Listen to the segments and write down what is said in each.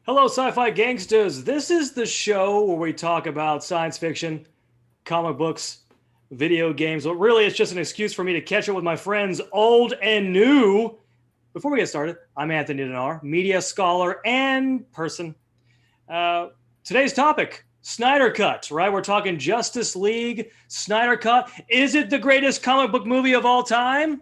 Hello, sci-fi gangsters. This is the show where we talk about science fiction, comic books, video games. But really, it's just an excuse for me to catch up with my friends, old and new. Before we get started, I'm Anthony Denar, media scholar and person. Today's topic, Snyder Cut, right? We're talking Justice League Snyder Cut. Is it the greatest comic book movie of all time?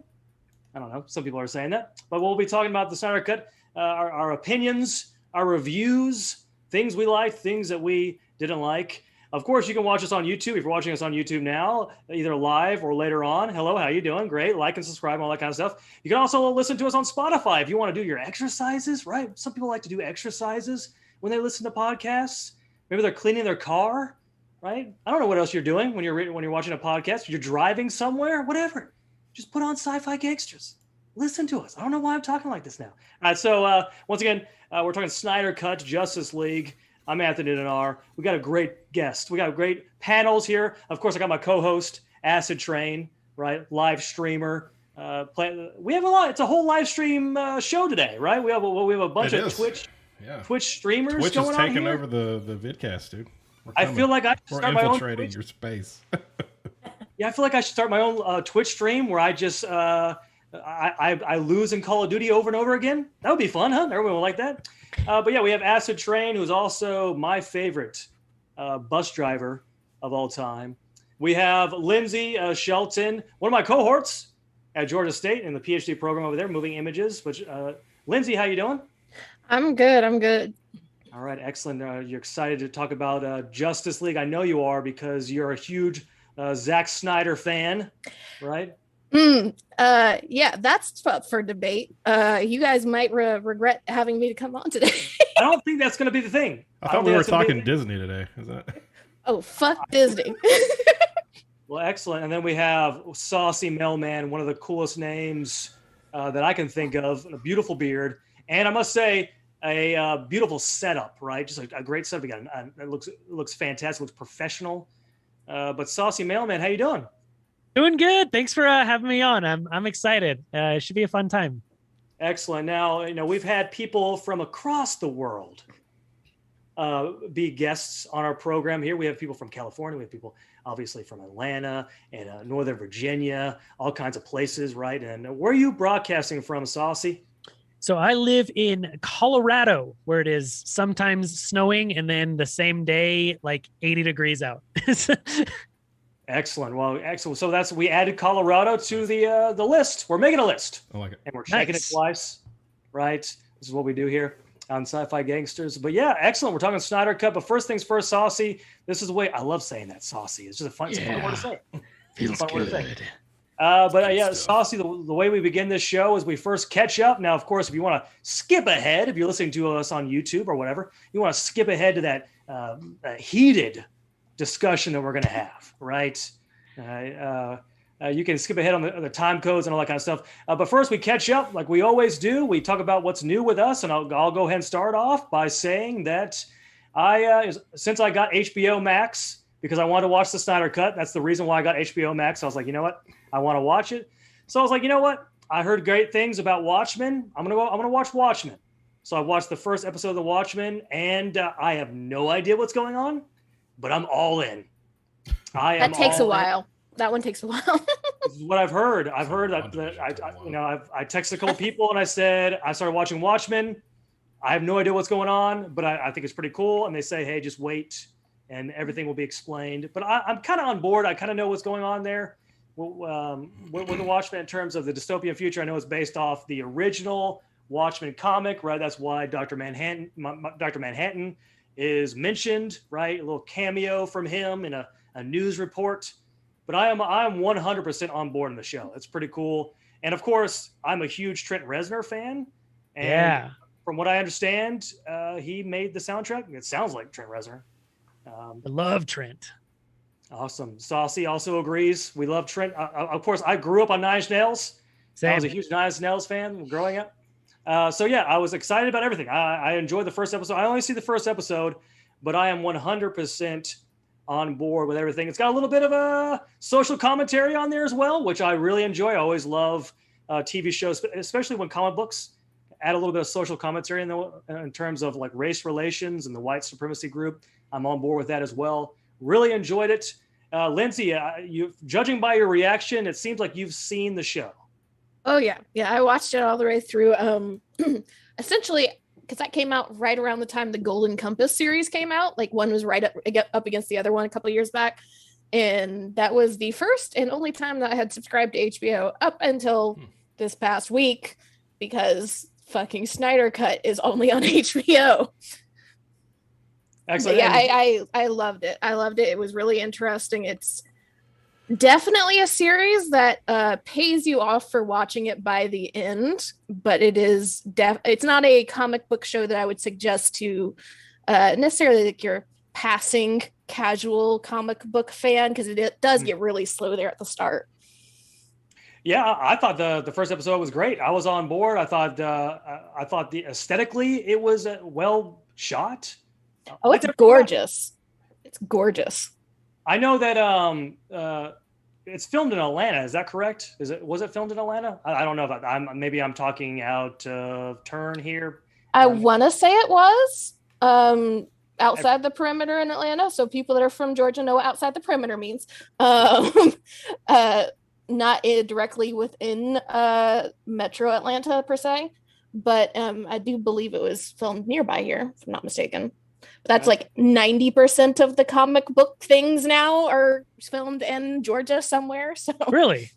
I don't know. Some people are saying that. But we'll be talking about the Snyder Cut, our opinions, our reviews, things we liked, things that we didn't like. Of course, you can watch us on YouTube. If you're watching us on YouTube now, either live or later on. Hello, how you doing? Great. Like and subscribe, all that kind of stuff. You can also listen to us on Spotify if you want to do your exercises, right? Some people like to do exercises when they listen to podcasts. Maybe they're cleaning their car, right? I don't know what else you're doing when you're watching a podcast. You're driving somewhere, whatever. Just put on Sci-Fi Gangsters. Listen to us. I don't know why I'm talking like this now. All right, so once again, we're talking Snyder Cut, Justice League. I'm Anthony Denar. We got a great guest. We got great panels here. Of course, I got my co-host, AcidTrain, right? Live streamer. We have a lot. It's a whole live stream show today, right? We have a bunch of Twitch streamers Twitch going is on taking here. over the vidcast, dude. I feel like I should start my own infiltrating your space. Yeah, I feel like I should start my own Twitch stream where I just I lose in Call of Duty over and over again. That would be fun, huh? Everyone will like that. But yeah, we have AcidTrain, who's also my favorite bus driver of all time. We have Lyndsey Shelton, one of my cohorts at Georgia State in the PhD program over there, moving images. Which Lyndsey, how you doing? I'm good. All right, excellent. You're excited to talk about Justice League. I know you are because you're a huge Zack Snyder fan, right? Yeah, that's up for debate. You guys might regret having me to come on today. I don't think that's going to be the thing. I thought we were talking Disney today. Is that? Oh, fuck Disney. Well, excellent. And then we have Saucymailman, one of the coolest names that I can think of, a beautiful beard. And I must say, a beautiful setup, right? Just a great setup. Again, it looks fantastic, looks professional. But Saucymailman, how you doing? Doing good. Thanks for having me on. I'm excited. It should be a fun time. Excellent. Now, we've had people from across the world be guests on our program here. We have people from California. We have people obviously from Atlanta and Northern Virginia, all kinds of places, right? And where are you broadcasting from, Saucy? So I live in Colorado, where it is sometimes snowing and then the same day, like 80 degrees out. Excellent. Well, excellent. So we added Colorado to the list. We're making a list. I like it. And we're checking it twice, right? This is what we do here on Sci-Fi Gangsters. But yeah, excellent. We're talking Snyder Cut. But first things first, Saucy. This is the way I love saying that, Saucy. It's just a fun word to say. Feels good. Yeah, Saucy, the way we begin this show is we first catch up. Now, of course, if you want to skip ahead, if you're listening to us on YouTube or whatever, you want to skip ahead to that heated discussion that we're going to have, right? You can skip ahead on the time codes and all that kind of stuff. But first, we catch up like we always do. We talk about what's new with us, and I'll go ahead and start off by saying that since I got HBO Max, because I wanted to watch the Snyder Cut, that's the reason why I got HBO Max. I was like, you know what? I want to watch it. So I was like, you know what? I heard great things about Watchmen. I'm gonna watch Watchmen. So I watched the first episode of The Watchmen, and I have no idea what's going on, but I'm all in. That takes a while. That one takes a while. This is what I've heard. I've heard that I texted a couple people and I said I started watching Watchmen. I have no idea what's going on, but I think it's pretty cool. And they say, hey, just wait, and everything will be explained. But I'm kind of on board. I kind of know what's going on there with the Watchmen in terms of the dystopian future. I know it's based off the original Watchmen comic, right? That's why Dr. Manhattan is mentioned, right? A little cameo from him in a news report. But I'm 100% on board in the show. It's pretty cool. And of course, I'm a huge Trent Reznor fan. And from what I understand, he made the soundtrack. It sounds like Trent Reznor. I love Trent. Awesome. Saucy also agrees. We love Trent. Of course, I grew up on Nine Inch Nails. Same. I was a huge Nine Inch Nails fan growing up. So yeah, I was excited about everything. I enjoyed the first episode. I only see the first episode, but I am 100% on board with everything. It's got a little bit of a social commentary on there as well, which I really enjoy. I always love TV shows, especially when comic books add a little bit of social commentary in terms of like race relations and the white supremacy group, I'm on board with that as well. Really enjoyed it. Lyndsey, judging by your reaction, it seems like you've seen the show. Oh yeah. I watched it all the way through. Essentially, because that came out right around the time the Golden Compass series came out. Like one was right up against the other one a couple of years back. And that was the first and only time that I had subscribed to HBO up until this past week, because fucking Snyder Cut is only on HBO. Excellent. But yeah, I loved it. It was really interesting. It's definitely a series that pays you off for watching it by the end, but it's not a comic book show that I would suggest to necessarily like your passing casual comic book fan, because it does get really slow there at the start. Yeah, I thought the first episode was great. I was on board. I thought aesthetically it was well shot. Oh, it's gorgeous. It's gorgeous. I know that it's filmed in Atlanta. Is that correct? Was it filmed in Atlanta? I don't know if maybe I'm talking out of turn here. I want to say it was outside the perimeter in Atlanta. So people that are from Georgia know what outside the perimeter means. Not directly within Metro Atlanta per se, but I do believe it was filmed nearby here, if I'm not mistaken. But that's like 90% of the comic book things now are filmed in Georgia somewhere. So Really?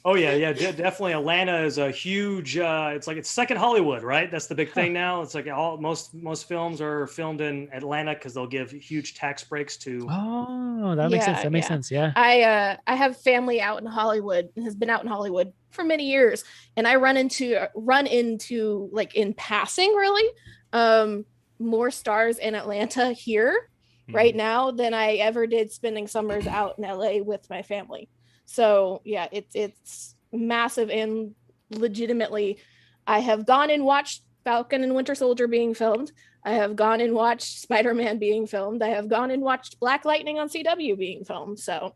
Oh yeah, definitely. Atlanta is a huge. It's second Hollywood, right? That's the big thing now. It's like most films are filmed in Atlanta because they'll give huge tax breaks to. Oh, that makes sense. That makes sense. Yeah. I have family out in Hollywood, has been out in Hollywood for many years, and I run into like in passing, really, more stars in Atlanta here right now than I ever did spending summers out in LA with my family. So yeah, it's massive, and legitimately, I have gone and watched Falcon and Winter Soldier being filmed. I have gone and watched Spider-Man being filmed. I have gone and watched Black Lightning on CW being filmed. So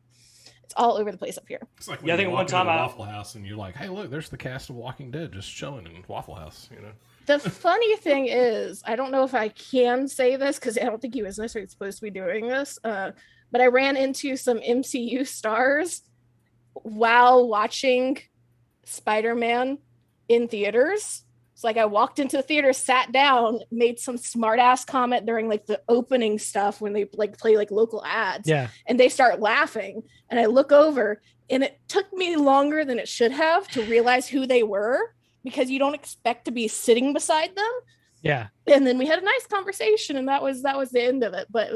it's all over the place up here. It's like when I think one time Waffle House and you're like, hey, look, there's the cast of Walking Dead just chilling in Waffle House, you know. The funny thing is, I don't know if I can say this because I don't think he was necessarily supposed to be doing this, but I ran into some MCU stars while watching Spider-Man in theaters. It's like I walked into the theater, sat down, made some smart ass comment during like the opening stuff when they like play like local ads. Yeah. And they start laughing. And I look over, and it took me longer than it should have to realize who they were, because you don't expect to be sitting beside them. Yeah. And then we had a nice conversation, and that was the end of it. But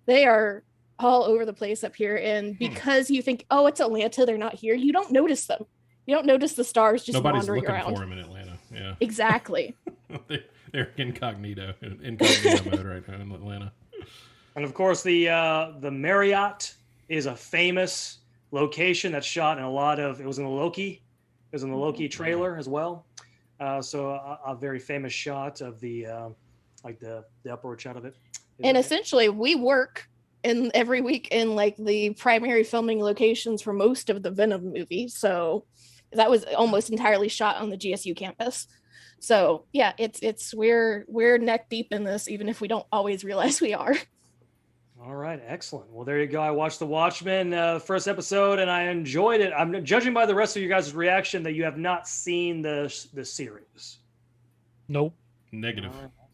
they are all over the place up here, and because you think, oh, it's Atlanta, they're not here, you don't notice them. You don't notice the stars just Nobody's wandering looking around. for them in Atlanta. Yeah, exactly. they're incognito mode right now in Atlanta. And of course, the Marriott is a famous location that's shot in it was in the Loki trailer as well. So a very famous shot of the upward shot of it. And essentially, we work every week in like the primary filming locations for most of the Venom movie. So that was almost entirely shot on the GSU campus. So yeah, we're neck deep in this, even if we don't always realize we are. All right, excellent. Well, there you go. I watched The Watchmen first episode, and I enjoyed it. I'm judging by the rest of you guys' reaction that you have not seen the series. Nope. Negative.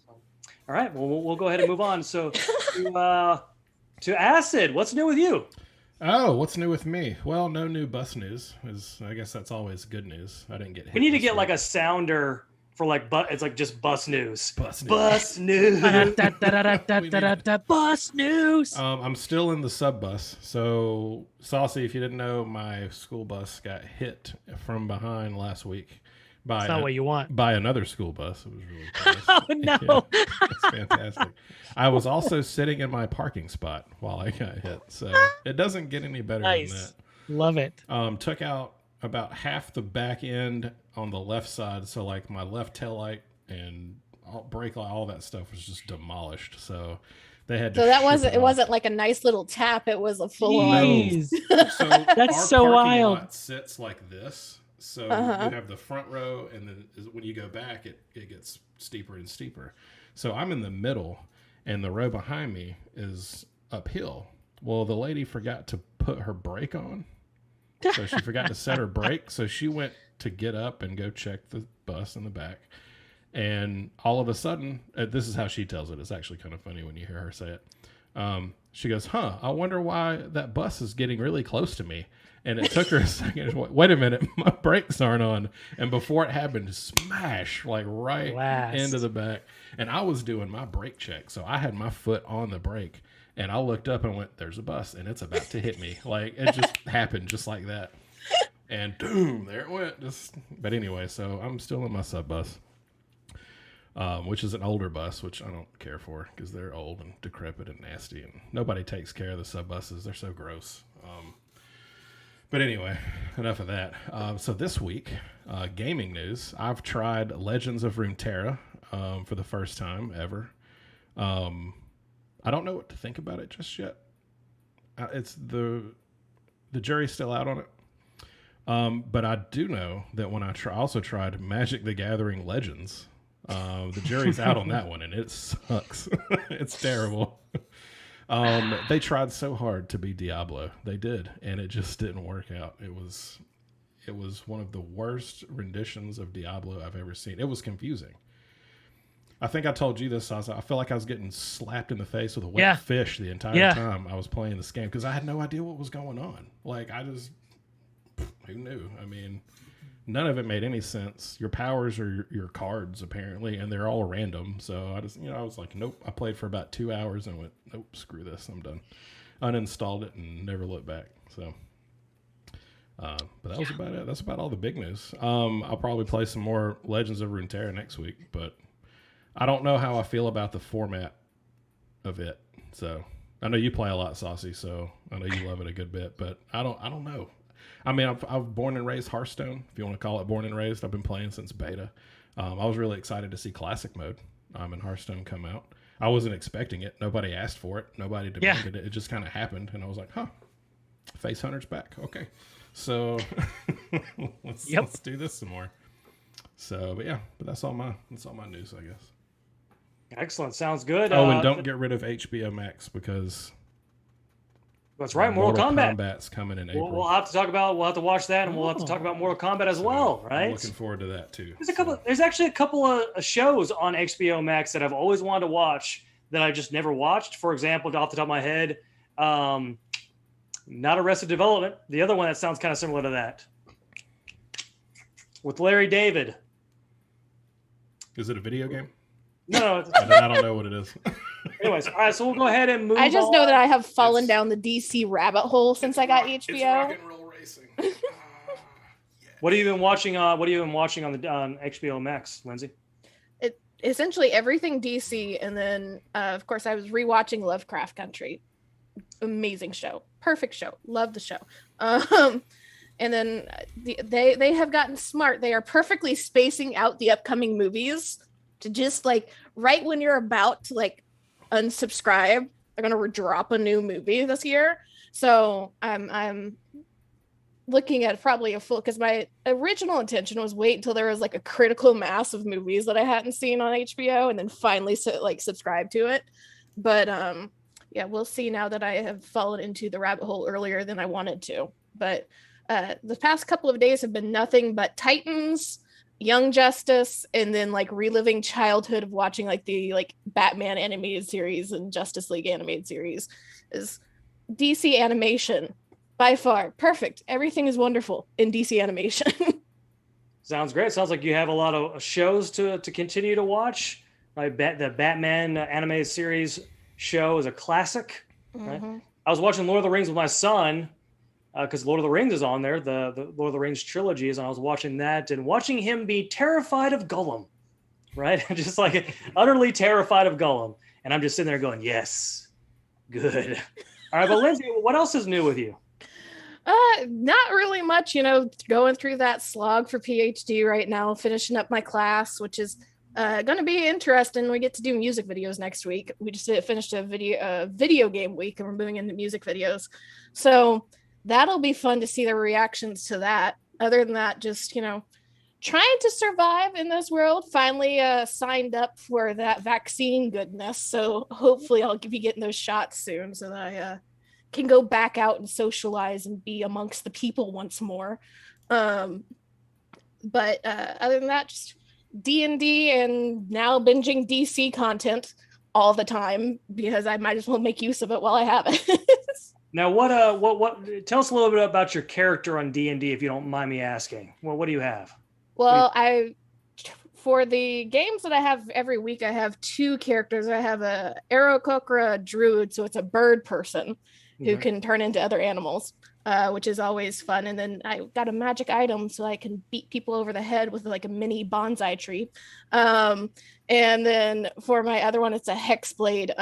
All right. Well, we'll go ahead and move on. So to Acid, what's new with you? Oh, what's new with me? Well, no new bus news. I guess that's always good news. I didn't get hit. We need to get like a sounder for like, it's like just bus news. Bus news. Bus news. Bus news. I'm still in the sub bus. So, Saucy, if you didn't know, my school bus got hit from behind last week. That's not what you want. By another school bus. It was really close. Oh, no. Yeah, it's fantastic. I was also sitting in my parking spot while I got hit. So it doesn't get any better than that. Love it. Took out about half the back end on the left side. So like my left taillight and brake light, all that stuff was just demolished. So they had to. So it wasn't like a nice little tap. It was a full on. So that's so wild. Lot sits like this. So you have the front row, and then when you go back, it gets steeper and steeper. So I'm in the middle, and the row behind me is uphill. Well, the lady forgot to put her brake on. So she forgot to set her brake. So she went to get up and go check the bus in the back. And all of a sudden, this is how she tells it. It's actually kind of funny when you hear her say it. She goes, I wonder why that bus is getting really close to me. And it took her a second. Wait a minute, my brakes aren't on. And before it happened, smash, like right into the back. And I was doing my brake check. So I had my foot on the brake. And I looked up and went, there's a bus, and it's about to hit me. Like, it just happened just like that. And boom, there it went. But anyway, so I'm still in my sub bus, which is an older bus, which I don't care for because they're old and decrepit and nasty. And nobody takes care of the sub buses. They're so gross. But anyway, enough of that. So this week, gaming news. I've tried Legends of Runeterra for the first time ever. I don't know what to think about it just yet. It's the jury's still out on it. But I do know that when I also tried Magic the Gathering Legends, the jury's out on that one, and it sucks. It's terrible. They tried so hard to be Diablo. They did, and it just didn't work out. It was one of the worst renditions of Diablo I've ever seen. It was confusing. I think I told you this. I feel like I was getting slapped in the face with a wet fish the entire time I was playing this game because I had no idea what was going on. Like, who knew? I mean, none of it made any sense. Your powers are your cards, apparently, and they're all random. So I was like, nope. I played for about 2 hours and went, nope, screw this. I'm done. Uninstalled it and never looked back. So, but that was about it. That's about all the big news. I'll probably play some more Legends of Runeterra next week, but I don't know how I feel about the format of it. So I know you play a lot, Saucy, so I know you love it a good bit, but I don't know. I mean, I've born and raised Hearthstone, if you want to call it born and raised. I've been playing since beta. I was really excited to see Classic mode in Hearthstone come out. I wasn't expecting it. Nobody asked for it. Nobody demanded it. It just kind of happened, and I was like, Face Hunter's back. Okay. So let's do this some more. So, but that's all my news, I guess. Excellent. Sounds good. Oh, and don't get rid of HBO Max because that's right. Mortal Kombat's coming in April. We'll have to watch that, and we'll have to talk about Mortal Kombat as well, right? I'm looking forward to that too. There's actually a couple of shows on HBO Max that I've always wanted to watch that I just never watched. For example, off the top of my head, not Arrested Development. The other one that sounds kind of similar to that, with Larry David. Is it a video game? No. I don't know what it is. Anyways, all right, so we'll go ahead and move on. I just know that I have fallen down the DC rabbit hole since I got HBO. It's rock and roll racing. Yeah. What have you been watching on HBO Max, Lyndsey? Essentially everything DC, and then of course I was rewatching Lovecraft Country. Amazing show, perfect show, love the show. And then they have gotten smart. They are perfectly spacing out the upcoming movies to just like right when you're about to like unsubscribe, they're gonna drop a new movie this year. So I'm looking at probably a full, because my original intention was wait until there was like a critical mass of movies that I hadn't seen on HBO and then finally subscribe to it. But we'll see now that I have fallen into the rabbit hole earlier than I wanted to. But the past couple of days have been nothing but Titans, Young Justice, and then like reliving childhood of watching like the Batman animated series and Justice League animated series. Is DC animation by far perfect. Everything is wonderful in DC animation. Sounds great. Sounds like you have a lot of shows to continue to watch. Like the Batman animated series show is a classic. Right? Mm-hmm. I was watching Lord of the Rings with my son because Lord of the Rings is on there. The Lord of the Rings trilogy is, and I was watching that and watching him be terrified of Gollum, right? Just like utterly terrified of Gollum. And I'm just sitting there going, yes, good. All right, but Lyndsey, what else is new with you? Not really much, going through that slog for PhD right now, finishing up my class, which is going to be interesting. We get to do music videos next week. We just finished a video game week, and we're moving into music videos. So that'll be fun to see the reactions to that. other than that, just, trying to survive in this world. Finally signed up for that vaccine goodness. So hopefully I'll be getting those shots soon so that I can go back out and socialize and be amongst the people once more. But other than that, just D&D and now binging DC content all the time because I might as well make use of it while I have it. Now, what tell us a little bit about your character on D&D, if you don't mind me asking. Well, what do you have? Well, for the games that I have every week, I have 2 characters. I have a Aarakocra druid, so it's a bird person who can turn into other animals, which is always fun. And then I got a magic item so I can beat people over the head with like a mini bonsai tree. And then for my other one, it's a hexblade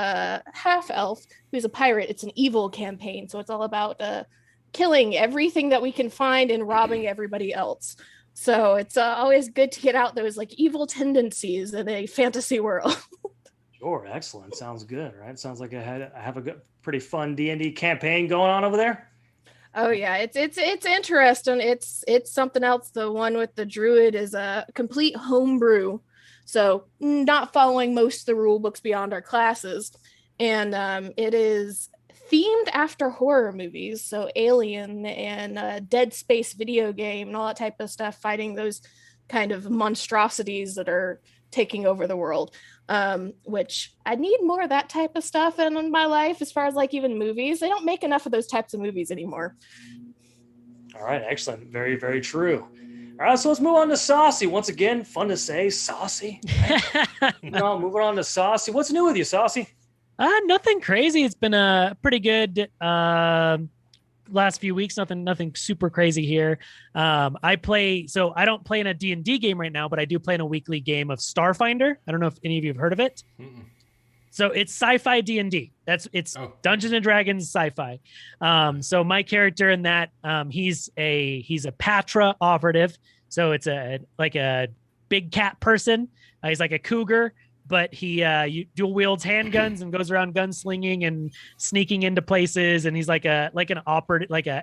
half elf who's a pirate. It's an evil campaign, so it's all about killing everything that we can find and robbing everybody else. So it's always good to get out those like evil tendencies in a fantasy world. Sure, excellent. Sounds good, right? Sounds like I have a good, pretty fun D&D campaign going on over there. Oh yeah, it's interesting. It's something else. The one with the druid is a complete homebrew, so not following most of the rule books beyond our classes, and it is themed after horror movies, so Alien and Dead Space video game and all that type of stuff, fighting those kind of monstrosities that are taking over the world, which I need more of that type of stuff in my life. As far as like even movies, they don't make enough of those types of movies anymore. All right, excellent. Very, very true. All right, so let's move on to Saucy. Once again, fun to say, Saucy. Right? Moving on to Saucy. What's new with you, Saucy? Nothing crazy. It's been a pretty good last few weeks. Nothing super crazy here. I don't play in a D&D game right now, but I do play in a weekly game of Starfinder. I don't know if any of you have heard of it. Mm-mm. So it's sci-fi D&D. It's Dungeons and Dragons sci-fi. So my character in that, he's a Patra operative. So it's a big cat person. He's like a cougar, but he dual wields handguns and goes around gunslinging and sneaking into places. And he's like an operative,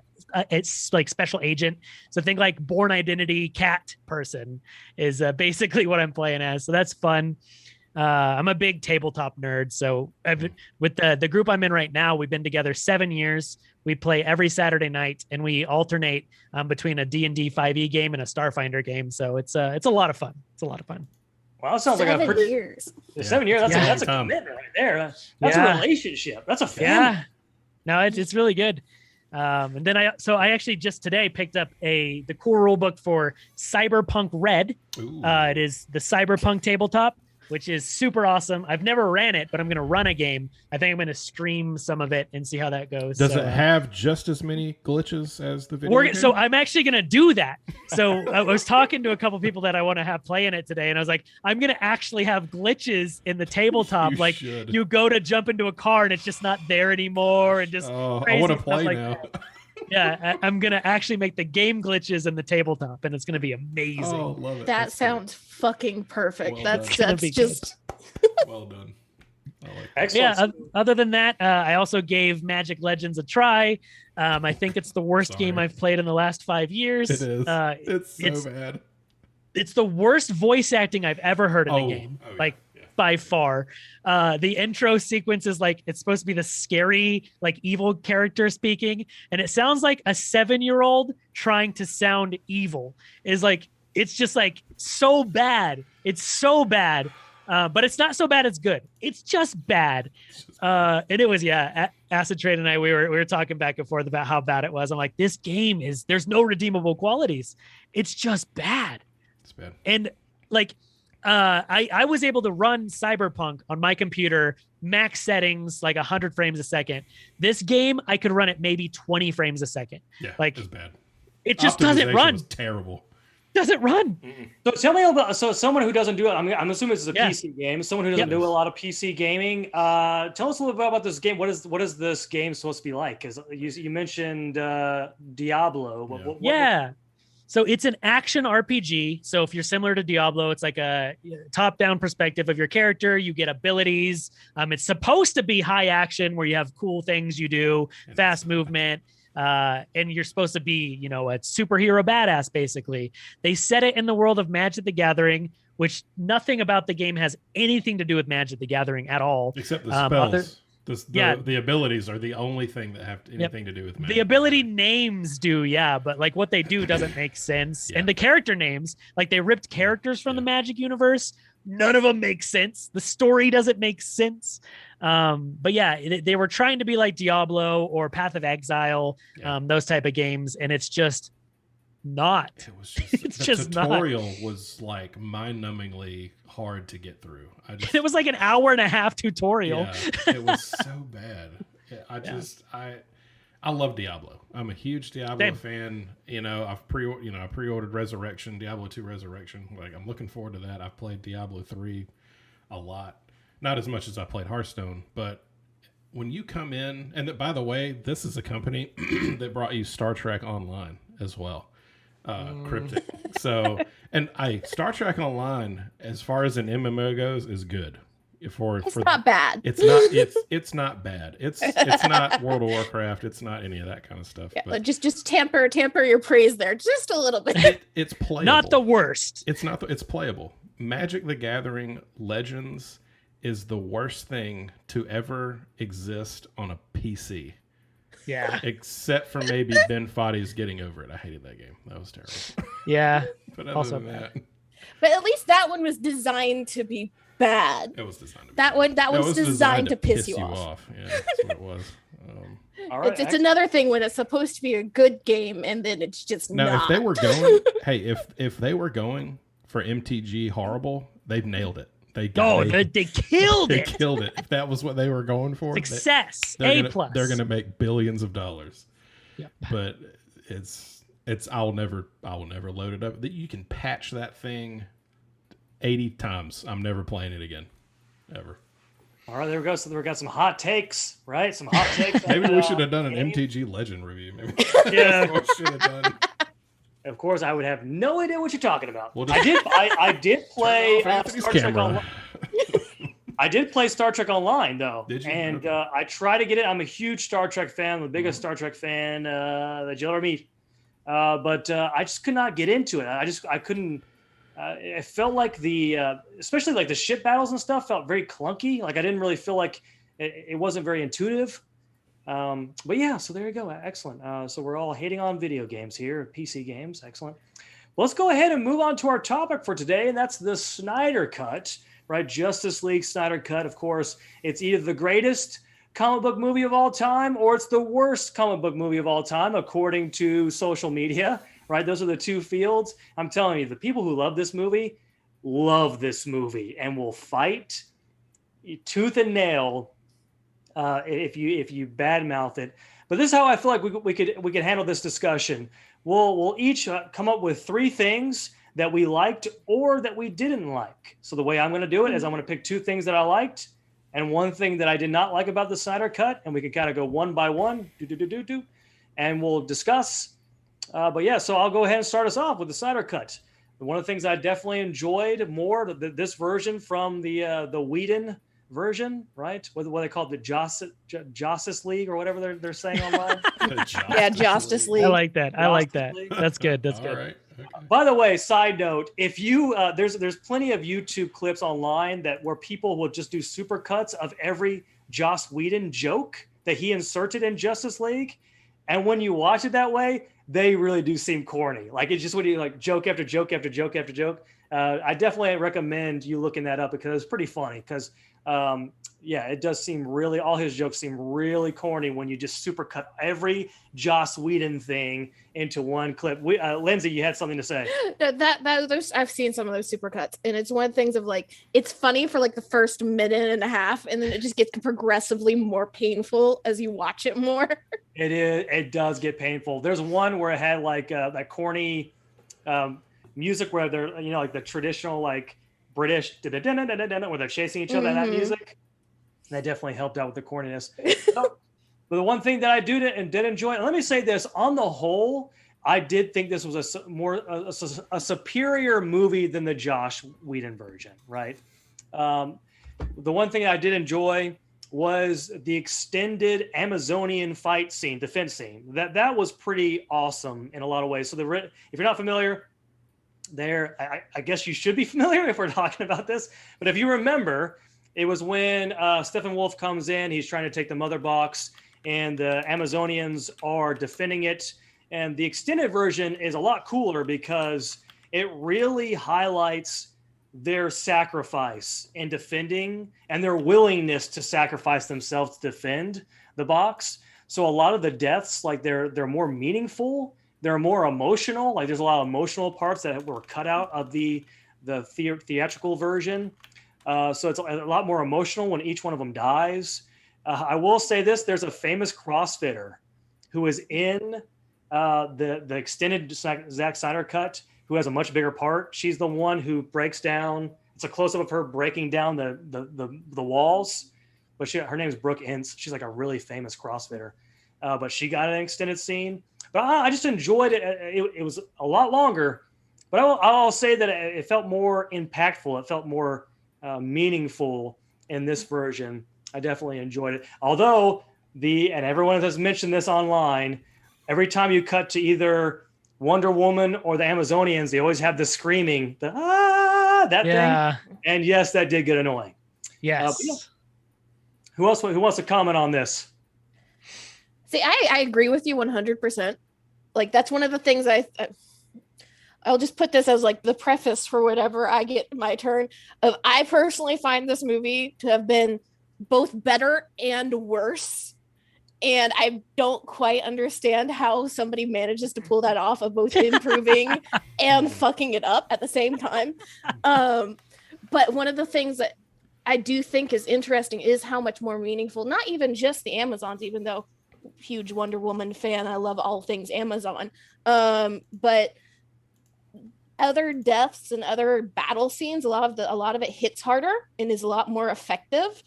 it's like special agent. So think like Born Identity cat person is basically what I'm playing as. So that's fun. I'm a big tabletop nerd. So with the group I'm in right now, we've been together 7 years. We play every Saturday night and we alternate between a D&D 5e game and a Starfinder game. So it's a lot of fun. It's a lot of fun. Well, that sounds like a pretty 7 years. 7 years. That's a commitment right there. That's a relationship. That's a family. Yeah. No, it's really good. And then I actually just today picked up the core rule book for Cyberpunk Red. It is the Cyberpunk tabletop, which is super awesome. I've never ran it, but I'm going to run a game. I think I'm going to stream some of it and see how that goes. Does it have just as many glitches as the video game? So I'm actually going to do that. So I was talking to a couple people that I want to have play in it today, and I was like, I'm going to actually have glitches in the tabletop. You go to jump into a car and it's just not there anymore, and just I want to play now. Yeah, I'm going to actually make the game glitches in the tabletop, and it's going to be amazing. Oh, love it. That sounds fucking perfect. Well that's just well done. I like that. Excellent. Yeah, other than that, I also gave Magic Legends a try. I think it's the worst game I've played in the last 5 years. It is. It's so bad. It's the worst voice acting I've ever heard in a game. By far. The intro sequence is it's supposed to be the scary, evil character speaking, and it sounds like a 7-year-old trying to sound evil. It's just so bad. It's so bad. But it's not so bad it's good. It's just bad. And it was, AcidTrain and I, we were talking back and forth about how bad it was. I'm like, this game there's no redeemable qualities. It's just bad. It's bad. And I was able to run Cyberpunk on my computer, max settings, 100 frames a second. This game, I could run it maybe 20 frames a second. Yeah, it's bad. It just doesn't run. Was terrible. Doesn't run. Mm-mm. So tell me about someone who doesn't do it. I'm assuming this is a PC game. Someone who doesn't do a lot of PC gaming. Tell us a little bit about this game. What is this game supposed to be like? Because you mentioned Diablo. So it's an action RPG. So if you're similar to Diablo, it's like a top-down perspective of your character. You get abilities. It's supposed to be high action where you have cool things you do, fast movement. and you're supposed to be, you know, a superhero badass, basically. They set it in the world of Magic the Gathering, which nothing about the game has anything to do with Magic the Gathering at all. Except the spells. The abilities are the only thing that have anything to do with Magic. The ability names do, yeah, but like what they do doesn't make sense. And the character names, like they ripped characters from the Magic universe. None of them make sense. The story doesn't make sense. But yeah, they were trying to be like Diablo or Path of Exile, those type of games, and it's just not. It was just the tutorial was like mind-numbingly hard to get through. It was like an hour and a half tutorial. Yeah, it was so bad. I love Diablo. I'm a huge Diablo fan. You know, I pre-ordered Resurrection, Diablo 2 Resurrection. Like, I'm looking forward to that. I've played Diablo 3 a lot. Not as much as I played Hearthstone, but when you come in, and by the way, this is a company that brought you Star Trek Online as well. Cryptic. So, and Star Trek Online, as far as an MMO goes, is good. It's not bad. It's not bad. It's not World of Warcraft. It's not any of that kind of stuff. Yeah, but just temper your praise there just a little bit. It's playable. Not the worst. It's playable. Magic the Gathering Legends is the worst thing to ever exist on a PC. Yeah. Except for maybe Ben Foddy's Getting Over It. I hated that game. That was terrible. Yeah. But other than that. But at least that one was designed to be bad. It was designed to be that one. That was designed to piss you off. Yeah, that's what it was. All right, it's another thing when it's supposed to be a good game and then it's just not. If they were going, if they were going for MTG horrible, they've nailed it. They killed it. They killed it. If that was what they were going for, success. A+. plus. They're going to make billions of dollars. Yep. But it's I'll never load it up. You can patch that thing 80 times. I'm never playing it again, ever. All right, there we go. So we got some hot takes, right? Some hot takes. Maybe we should have done an MTG Legend review. Maybe. Yeah. We should have done. Of course, I would have no idea what you're talking about. I did play Star Trek Online. I did play Star Trek Online though. Did you? And I try to get it. I'm a huge Star Trek fan, the biggest Star Trek fan that you'll ever meet. But I just could not get into it. I couldn't. It felt like especially like the ship battles and stuff felt very clunky. Like I didn't really feel like it wasn't very intuitive. But yeah, so there you go. Excellent. So we're all hating on video games here, PC games. Excellent. Well, let's go ahead and move on to our topic for today, and that's the Snyder Cut, right? Justice League Snyder Cut. Of course, it's either the greatest comic book movie of all time or it's the worst comic book movie of all time, according to social media, right? Those are the two fields. I'm telling you, the people who love this movie and will fight tooth and nail if you badmouth it. But this is how I feel like we could handle this discussion. We'll each come up with 3 things that we liked or that we didn't like. So the way I'm going to do it is I'm going to pick 2 things that I liked and 1 thing that I did not like about the Snyder Cut, and we can kind of go one by one, and we'll discuss. But yeah, so I'll go ahead and start us off with the Snyder Cut. One of the things I definitely enjoyed more, this version from the Whedon version, right? What they call it, the Justice League or whatever they're saying online. Justice League. I like that. I like that. That's good. That's good. Right. Okay. By the way, side note: if you there's plenty of YouTube clips online where people will just do super cuts of every Joss Whedon joke that he inserted in Justice League, and when you watch it that way, they really do seem corny. Like it's just when you like joke after joke after joke after joke. I definitely recommend you looking that up because it's pretty funny. Because it does seem really, all his jokes seem really corny when you just supercut every Joss Whedon thing into one clip. Lyndsey, you had something to say. I've seen some of those supercuts, and it's one of the things of like, it's funny for like the first minute and a half, and then it just gets progressively more painful as you watch it more. It does get painful. There's one where it had like that corny music where they're, like the traditional like British where they're chasing each other, that music. That definitely helped out with the corniness. But the one thing that I did enjoy, and let me say this, on the whole, I did think this was a superior movie than the Joss Whedon version, right? The one thing I did enjoy was the extended Amazonian fight scene, defense scene. That was pretty awesome in a lot of ways. So if you're not familiar, I guess you should be familiar if we're talking about this. But if you remember, it was when Steppenwolf comes in. He's trying to take the mother box, and the Amazonians are defending it. And the extended version is a lot cooler because it really highlights their sacrifice in defending and their willingness to sacrifice themselves to defend the box. So a lot of the deaths, like they're more meaningful, they're more emotional. Like there's a lot of emotional parts that were cut out of the theatrical version. So it's a lot more emotional when each one of them dies. I will say this: there's a famous CrossFitter who is in the extended Zack Snyder cut, who has a much bigger part. She's the one who breaks down. It's a close-up of her breaking down the walls. But her name is Brooke Ince. She's like a really famous CrossFitter. But she got an extended scene. But I just enjoyed it. It was a lot longer. But I'll say that it felt more impactful. It felt more meaningful in this version. I definitely enjoyed it. Although and everyone has mentioned this online, every time you cut to either Wonder Woman or the Amazonians, they always have the screaming, that thing. And yes, that did get annoying. Yes. Yeah. Who wants to comment on this? See, I agree with you 100%. Like that's one of the things I'll just put this as like the preface for whenever I get my turn of I personally find this movie to have been both better and worse. And I don't quite understand how somebody manages to pull that off of both improving and fucking it up at the same time. But one of the things that I do think is interesting is how much more meaningful, not even just the Amazons, even though huge Wonder Woman fan, I love all things Amazon. But other deaths and other battle scenes, a lot of it hits harder and is a lot more effective.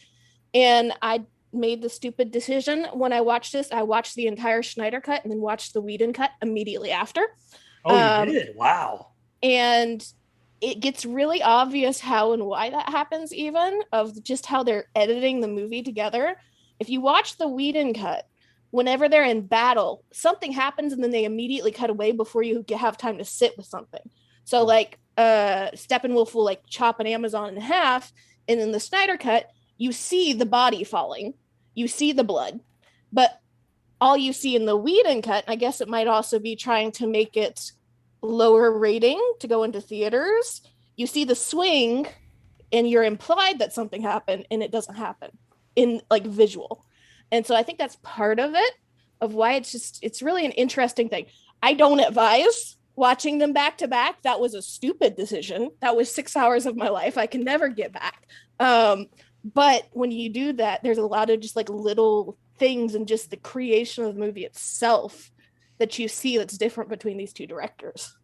And I made the stupid decision when I watched this. I watched the entire Snyder cut and then watched the Whedon cut immediately after. Oh, you did? Wow. And it gets really obvious how and why that happens, even of just how they're editing the movie together. If you watch the Whedon cut, whenever they're in battle, something happens and then they immediately cut away before you have time to sit with something. So like Steppenwolf will like chop an Amazon in half, and in the Snyder cut, you see the body falling, you see the blood, but all you see in the Whedon cut, I guess it might also be trying to make it lower rating to go into theaters. You see the swing and you're implied that something happened and it doesn't happen in like visual. And so I think that's part of it, of why it's really an interesting thing. I don't advise watching them back to back. That was a stupid decision. That was 6 hours of my life I can never get back. But when you do that, there's a lot of just like little things and just the creation of the movie itself that you see that's different between these two directors.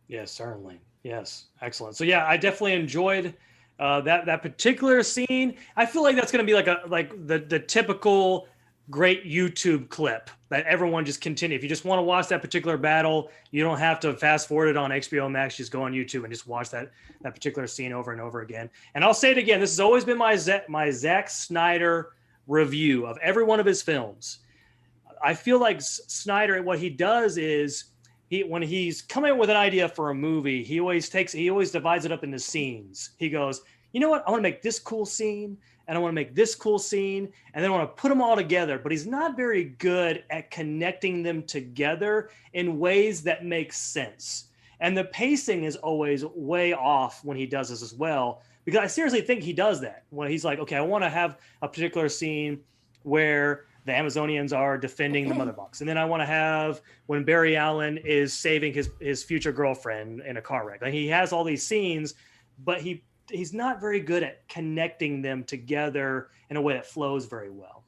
Yes, certainly. Yes. Excellent. So yeah, I definitely enjoyed that particular scene. I feel like that's going to be like the typical great YouTube clip that everyone just continue. If you just want to watch that particular battle, you don't have to fast forward it on HBO Max. Just go on YouTube and just watch that particular scene over and over again. And I'll say it again. This has always been my Zack Snyder review of every one of his films. I feel like Snyder, what he does is when he's coming up with an idea for a movie, he always divides it up into scenes. He goes, you know what? I want to make this cool scene, and I want to make this cool scene, and then I want to put them all together. But he's not very good at connecting them together in ways that make sense. And the pacing is always way off when he does this as well, because I seriously think he does that. When he's like, okay, I want to have a particular scene where the Amazonians are defending the mother box. And then I want to have when Barry Allen is saving his future girlfriend in a car wreck. Like he has all these scenes, but he's not very good at connecting them together in a way that flows very well.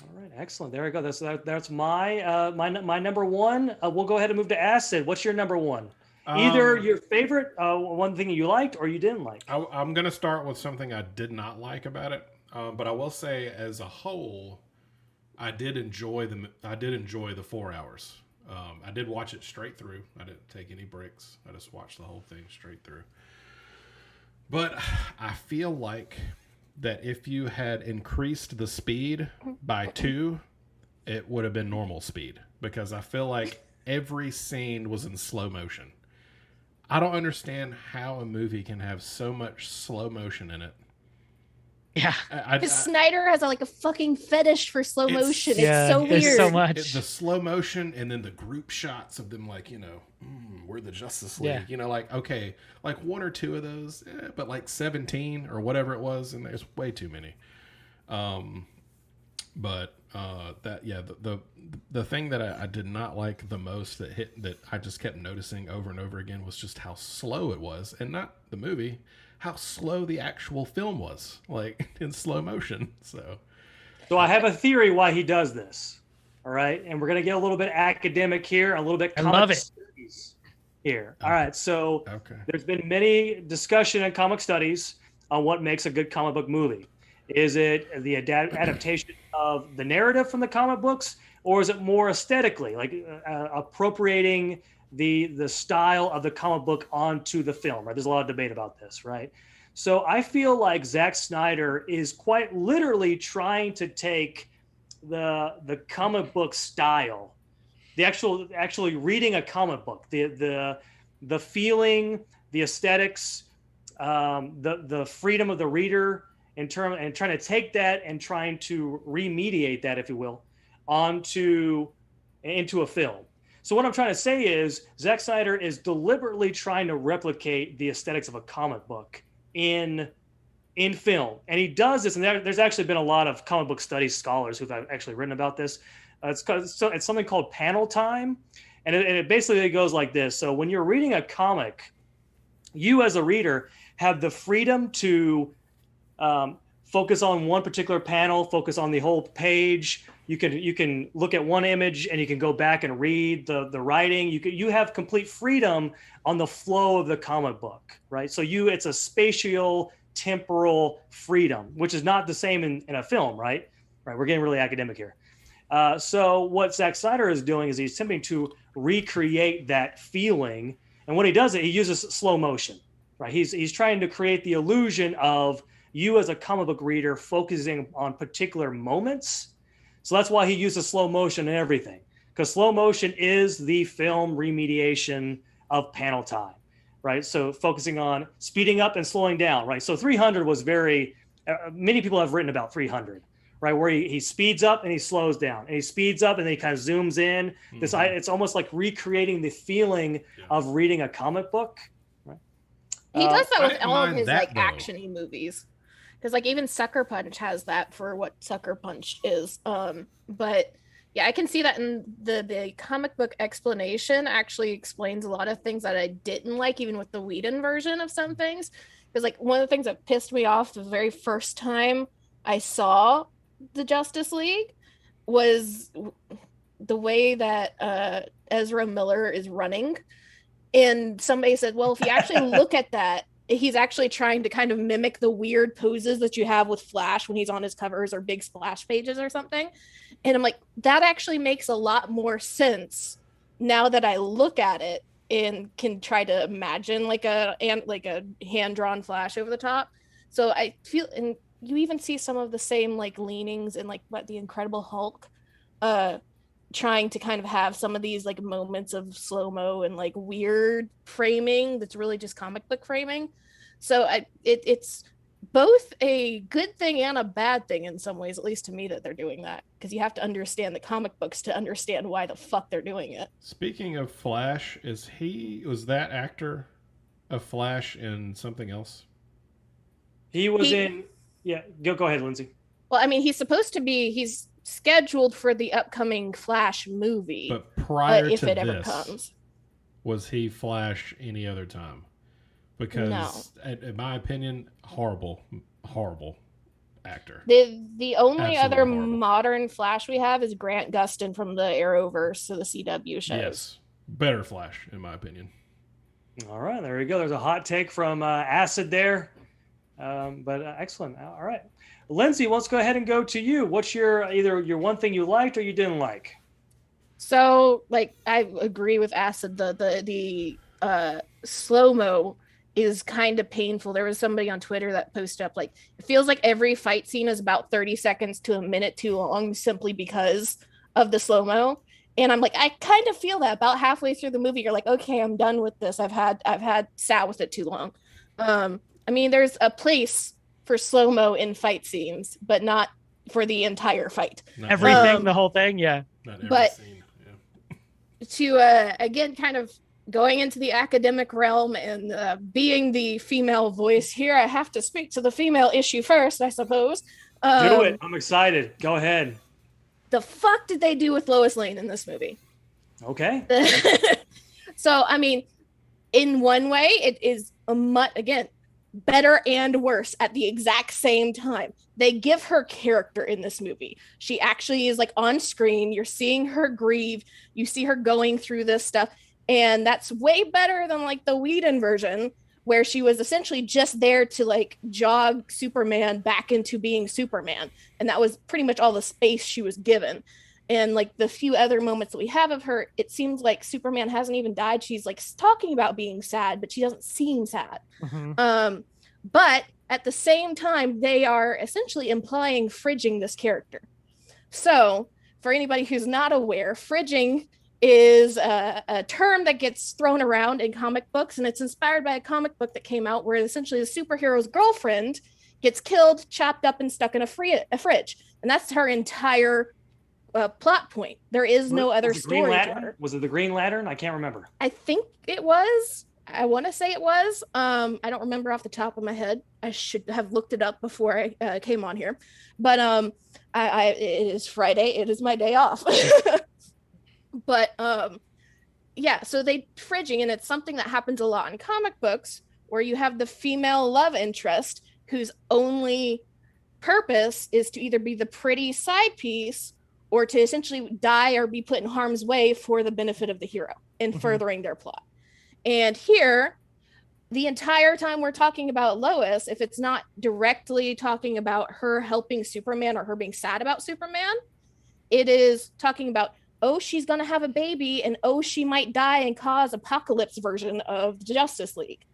All right, excellent. There we go. That's my number one. We'll go ahead and move to Acid. What's your number one? Either your favorite, one thing you liked or you didn't like. I'm going to start with something I did not like about it, but I will say, as a whole, I did enjoy the 4 hours. I did watch it straight through. I didn't take any breaks. I just watched the whole thing straight through. But I feel like that if you had increased the speed by 2, it would have been normal speed, because I feel like every scene was in slow motion. I don't understand how a movie can have so much slow motion in it. Yeah. Because Snyder has a fucking fetish for slow motion. It's so weird. It's so much. The slow motion, and then the group shots of them, like, we're the Justice League. Yeah. Okay, like 1 or 2 of those, but like 17 or whatever it was, and there's way too many. The thing that I did not like the most that I just kept noticing over and over again was just how slow it was, and not the movie, how slow the actual film was, like in slow motion. So I have a theory why he does this. All right, and we're gonna get a little bit academic here, a little bit comic studies here. All right, so there's been many discussion in comic studies on what makes a good comic book movie. Is it the adaptation of the narrative from the comic books, or is it more aesthetically, like appropriating the style of the comic book onto the film? Right? There's a lot of debate about this, right? So I feel like Zack Snyder is quite literally trying to take the comic book style, the actually reading a comic book, the feeling, the aesthetics, the freedom of the reader, and trying to take that and trying to remediate that, if you will, into a film. So what I'm trying to say is Zack Snyder is deliberately trying to replicate the aesthetics of a comic book in film, and he does this. And there's actually been a lot of comic book studies scholars who've actually written about this. It's something called panel time, and it basically goes like this. So when you're reading a comic, you as a reader have the freedom to focus on one particular panel, focus on the whole page. You can look at one image and you can go back and read the writing. You have complete freedom on the flow of the comic book, right? So it's a spatial, temporal freedom, which is not the same in a film, right? Right. We're getting really academic here. So what Zack Snyder is doing is he's attempting to recreate that feeling, and when he does it, he uses slow motion, right? He's trying to create the illusion of you as a comic book reader focusing on particular moments. So that's why he uses slow motion and everything, because slow motion is the film remediation of panel time, right? So focusing on speeding up and slowing down, right? So 300 was many people have written about 300, right? Where he speeds up and he slows down, and he speeds up and then he kind of zooms in. Mm-hmm. It's almost like recreating the feeling of reading a comic book. Right? He does that with all of his action-y movies. Because even Sucker Punch has that for what Sucker Punch is. But yeah, I can see that in the comic book explanation actually explains a lot of things that I didn't like, even with the Whedon version of some things. Because one of the things that pissed me off the very first time I saw the Justice League was the way that Ezra Miller is running. And somebody said, well, if you actually look at that, he's actually trying to kind of mimic the weird poses that you have with Flash when he's on his covers or big splash pages or something. And I'm like, that actually makes a lot more sense now that I look at it and can try to imagine like a hand-drawn Flash over the top. So I feel, and you even see some of the same leanings in the Incredible Hulk, trying to kind of have some of these moments of slow-mo and weird framing that's really just comic book framing. So it's both a good thing and a bad thing in some ways, at least to me, that they're doing that, because you have to understand the comic books to understand why the fuck they're doing it. Speaking of Flash, was that actor of Flash in something else? He was in... Yeah, go ahead, Lyndsey. Well, I mean, he's scheduled for the upcoming Flash movie, but prior if to it ever this, comes, was he Flash any other time? Because in my opinion, horrible actor. The only Absolutely other horrible. Modern Flash we have is Grant Gustin from the Arrowverse, so the CW shows. Yes, better Flash in my opinion. All right, there you go. There's a hot take from Acid there, but excellent. All right. Lyndsey, let's go ahead and go to you. What's either your one thing you liked or you didn't like? So, I agree with Acid. The slow-mo is kind of painful. There was somebody on Twitter that posted up like, it feels like every fight scene is about 30 seconds to a minute too long simply because of the slow-mo. And I'm like, I kind of feel that about halfway through the movie. You're like, okay, I'm done with this. I've sat with it too long. I mean, there's a place for slow-mo in fight scenes, but not for the entire fight. Everything, the whole thing, yeah. Not every But scene. Yeah. to again, kind of going into the academic realm and being the female voice here, I have to speak to the female issue first, I suppose. Do it. I'm excited. Go ahead. The fuck did they do with Lois Lane in this movie? Okay. So, I mean, in one way, it is again, better and worse at the exact same time. They give her character in this movie. She actually is like on screen. You're seeing her grieve. You see her going through this stuff. And that's way better than like the Whedon version, where she was essentially just there to like jog Superman back into being Superman. And that was pretty much all the space she was given. And like the few other moments that we have of her, it seems like Superman hasn't even died. She's like talking about being sad, but she doesn't seem sad. Mm-hmm. But at the same time, they are essentially implying fridging this character. So for anybody who's not aware, fridging is a term that gets thrown around in comic books, and it's inspired by a comic book that came out where essentially the superhero's girlfriend gets killed, chopped up, and stuck in a fridge. And that's her entire plot point. There is no other story to her. Was it the Green Lantern? I can't remember. I think it was. I want to say it was. I don't remember off the top of my head. I should have looked it up before I came on here. But it is Friday. It is my day off. But yeah, so they fridging, and it's something that happens a lot in comic books where you have the female love interest whose only purpose is to either be the pretty side piece or to essentially die or be put in harm's way for the benefit of the hero in furthering their plot. And here, the entire time we're talking about Lois, if it's not directly talking about her helping Superman or her being sad about Superman, it is talking about, oh, she's going to have a baby, and oh, she might die and cause apocalypse version of the Justice League.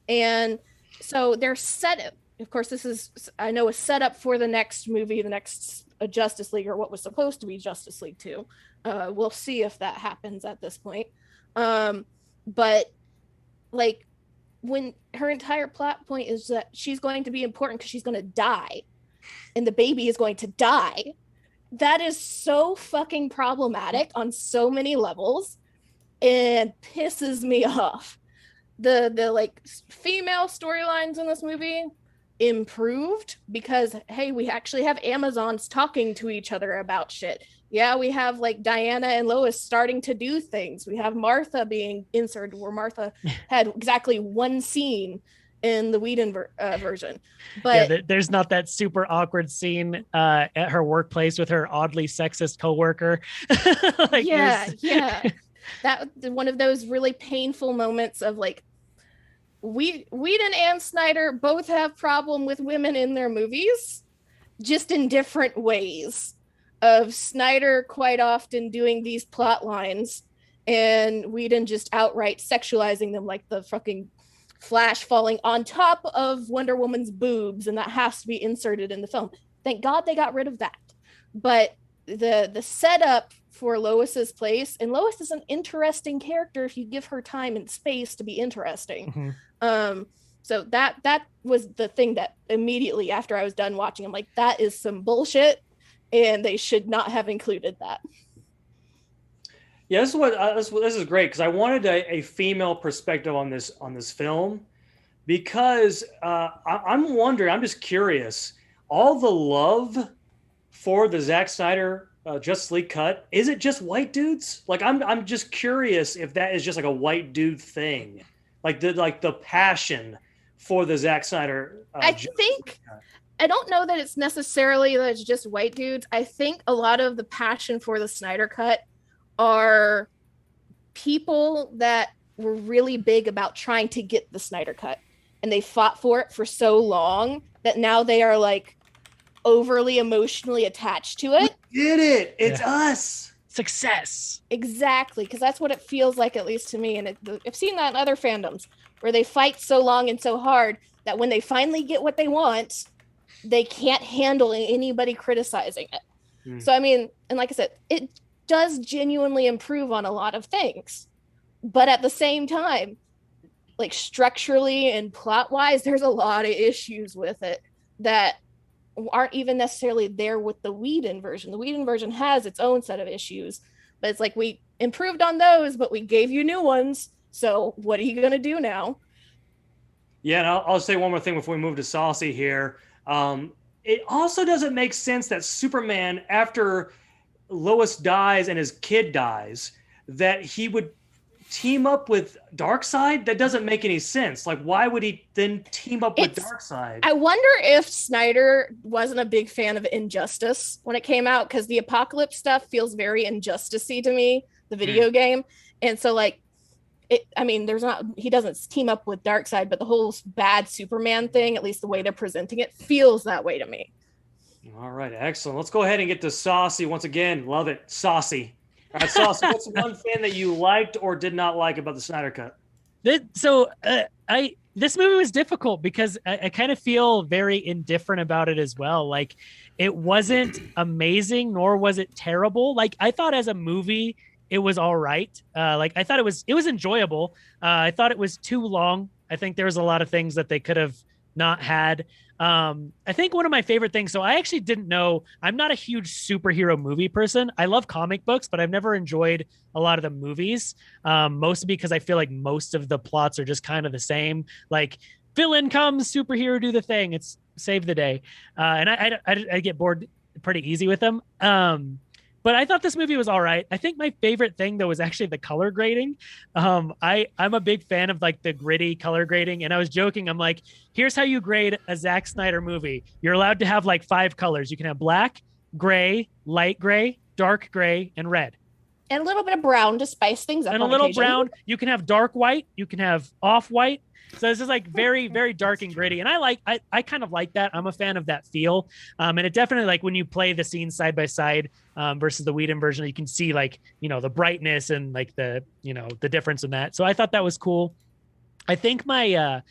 And so they're set, of course, this is, I know, a setup for the next movie, the next Justice League, or what was supposed to be Justice League 2. We'll see if that happens at this point. But like, when her entire plot point is that she's going to be important because she's going to die, and the baby is going to die, that is so fucking problematic on so many levels and pisses me off. The like female storylines in this movie improved because, hey, we actually have Amazons talking to each other about shit. Yeah, we have like Diana and Lois starting to do things. We have Martha being inserted, where Martha had exactly one scene in the Whedon version. But yeah, there's not that super awkward scene at her workplace with her oddly sexist coworker. Like, yeah. That one of those really painful moments of like, Whedon and Snyder both have problem with women in their movies, just in different ways. Of Snyder quite often doing these plot lines and Whedon just outright sexualizing them, like the fucking Flash falling on top of Wonder Woman's boobs, and that has to be inserted in the film. Thank God they got rid of that. But the setup for Lois's place, and Lois is an interesting character if you give her time and space to be interesting. So that was the thing that immediately after I was done watching, I'm like, that is some bullshit, and they should not have included that. Yeah, this is great because I wanted a female perspective on this film, because I'm wondering, I'm just curious, all the love for the Zack Snyder Justice League cut, is it just white dudes? Like I'm just curious if that is just like a white dude thing, like the passion for the Zack Snyder. I don't know that it's necessarily that it's just white dudes. I think a lot of the passion for the Snyder Cut are people that were really big about trying to get the Snyder Cut, and they fought for it for so long that now they are like overly emotionally attached to it. We did it. It's us. Success. Exactly, because that's what it feels like, at least to me. And I've seen that in other fandoms. where they fight so long and so hard that when they finally get what they want, they can't handle anybody criticizing it. So, I mean, and like I said, it does genuinely improve on a lot of things. But at the same time, like structurally and plot-wise, there's a lot of issues with it that aren't even necessarily there with the Whedon version. The Whedon version has its own set of issues, but it's like we improved on those, but we gave you new ones. So what are you going to do now? Yeah, and I'll say one more thing before we move to Saucy here. It also doesn't make sense that Superman, after Lois dies and his kid dies, that he would team up with Darkseid. That doesn't make any sense. Like, why would he then team up with Darkseid? I wonder if Snyder wasn't a big fan of Injustice when it came out, because the Apocalypse stuff feels very Injustice-y to me, the video game. And so, like, he doesn't team up with Darkseid, but the whole bad Superman thing, at least the way they're presenting it, feels that way to me. All right, excellent. Let's go ahead and get to Saucy once again. Love it, Saucy. All right, Saucy, what's one thing that you liked or did not like about the Snyder Cut? This movie was difficult because I kind of feel very indifferent about it as well. Like, it wasn't amazing, nor was it terrible. Like, I thought as a movie, it was all right. Like, I thought it was enjoyable. I thought it was too long. I think there was a lot of things that they could have not had. I think one of my favorite things, so I actually didn't know, I'm not a huge superhero movie person. I love comic books, but I've never enjoyed a lot of the movies, mostly because I feel like most of the plots are just kind of the same. Like, villain comes, superhero do the thing, it's save the day. And I get bored pretty easy with them. But I thought this movie was all right. I think my favorite thing, though, was actually the color grading. I'm a big fan of like the gritty color grading. And I was joking. I'm like, here's how you grade a Zack Snyder movie. You're allowed to have like 5 colors. You can have black, gray, light gray, dark gray, and red. And a little bit of brown to spice things up. And a little brown. You can have dark white. You can have off white. So this is like very, very dark and gritty. And I kind of like that. I'm a fan of that feel. And it definitely, like, when you play the scenes side by side versus the Whedon version, you can see, like, you know, the brightness and like the difference in that. So I thought that was cool. I think my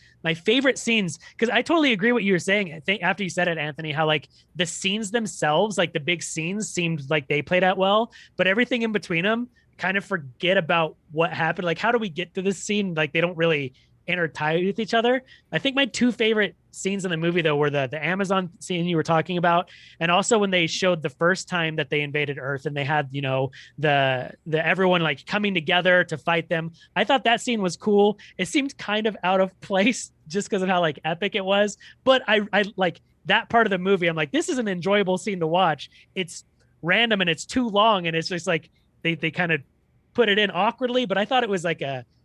favorite scenes, because I totally agree what you were saying. I think after you said it, Anthony, how like the scenes themselves, like the big scenes, seemed like they played out well, but everything in between them, kind of forget about what happened. Like, how do we get to this scene? Like, they don't really intertied with each other. I think my 2 favorite scenes in the movie, though, were the Amazon scene you were talking about, and also when they showed the first time that they invaded Earth and they had, you know, the everyone like coming together to fight them. I thought that scene was cool. It seemed kind of out of place just because of how like epic it was, but I like that part of the movie. I'm like, this is an enjoyable scene to watch. It's random and it's too long, and it's just like they kind of put it in awkwardly, but I thought it was like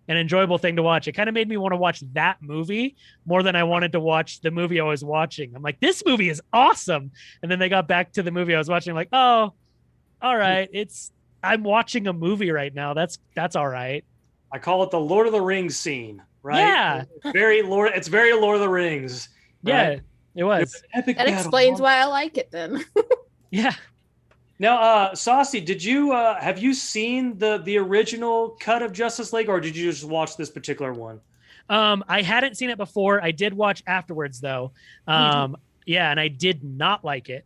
an enjoyable thing to watch. It kind of made me want to watch that movie more than I wanted to watch the movie I was watching. I'm like, this movie is awesome. And then they got back to the movie I was watching. I'm like, oh, all right. I'm watching a movie right now. That's all right. I call it the Lord of the Rings scene, right? Yeah. It's very Lord of the Rings. Right? Yeah, it was. Epic that battle. explains why I like it then. Yeah. Now, Saucy, did you have you seen the original cut of Justice League, or did you just watch this particular one? I hadn't seen it before. I did watch afterwards, though. Yeah, and I did not like it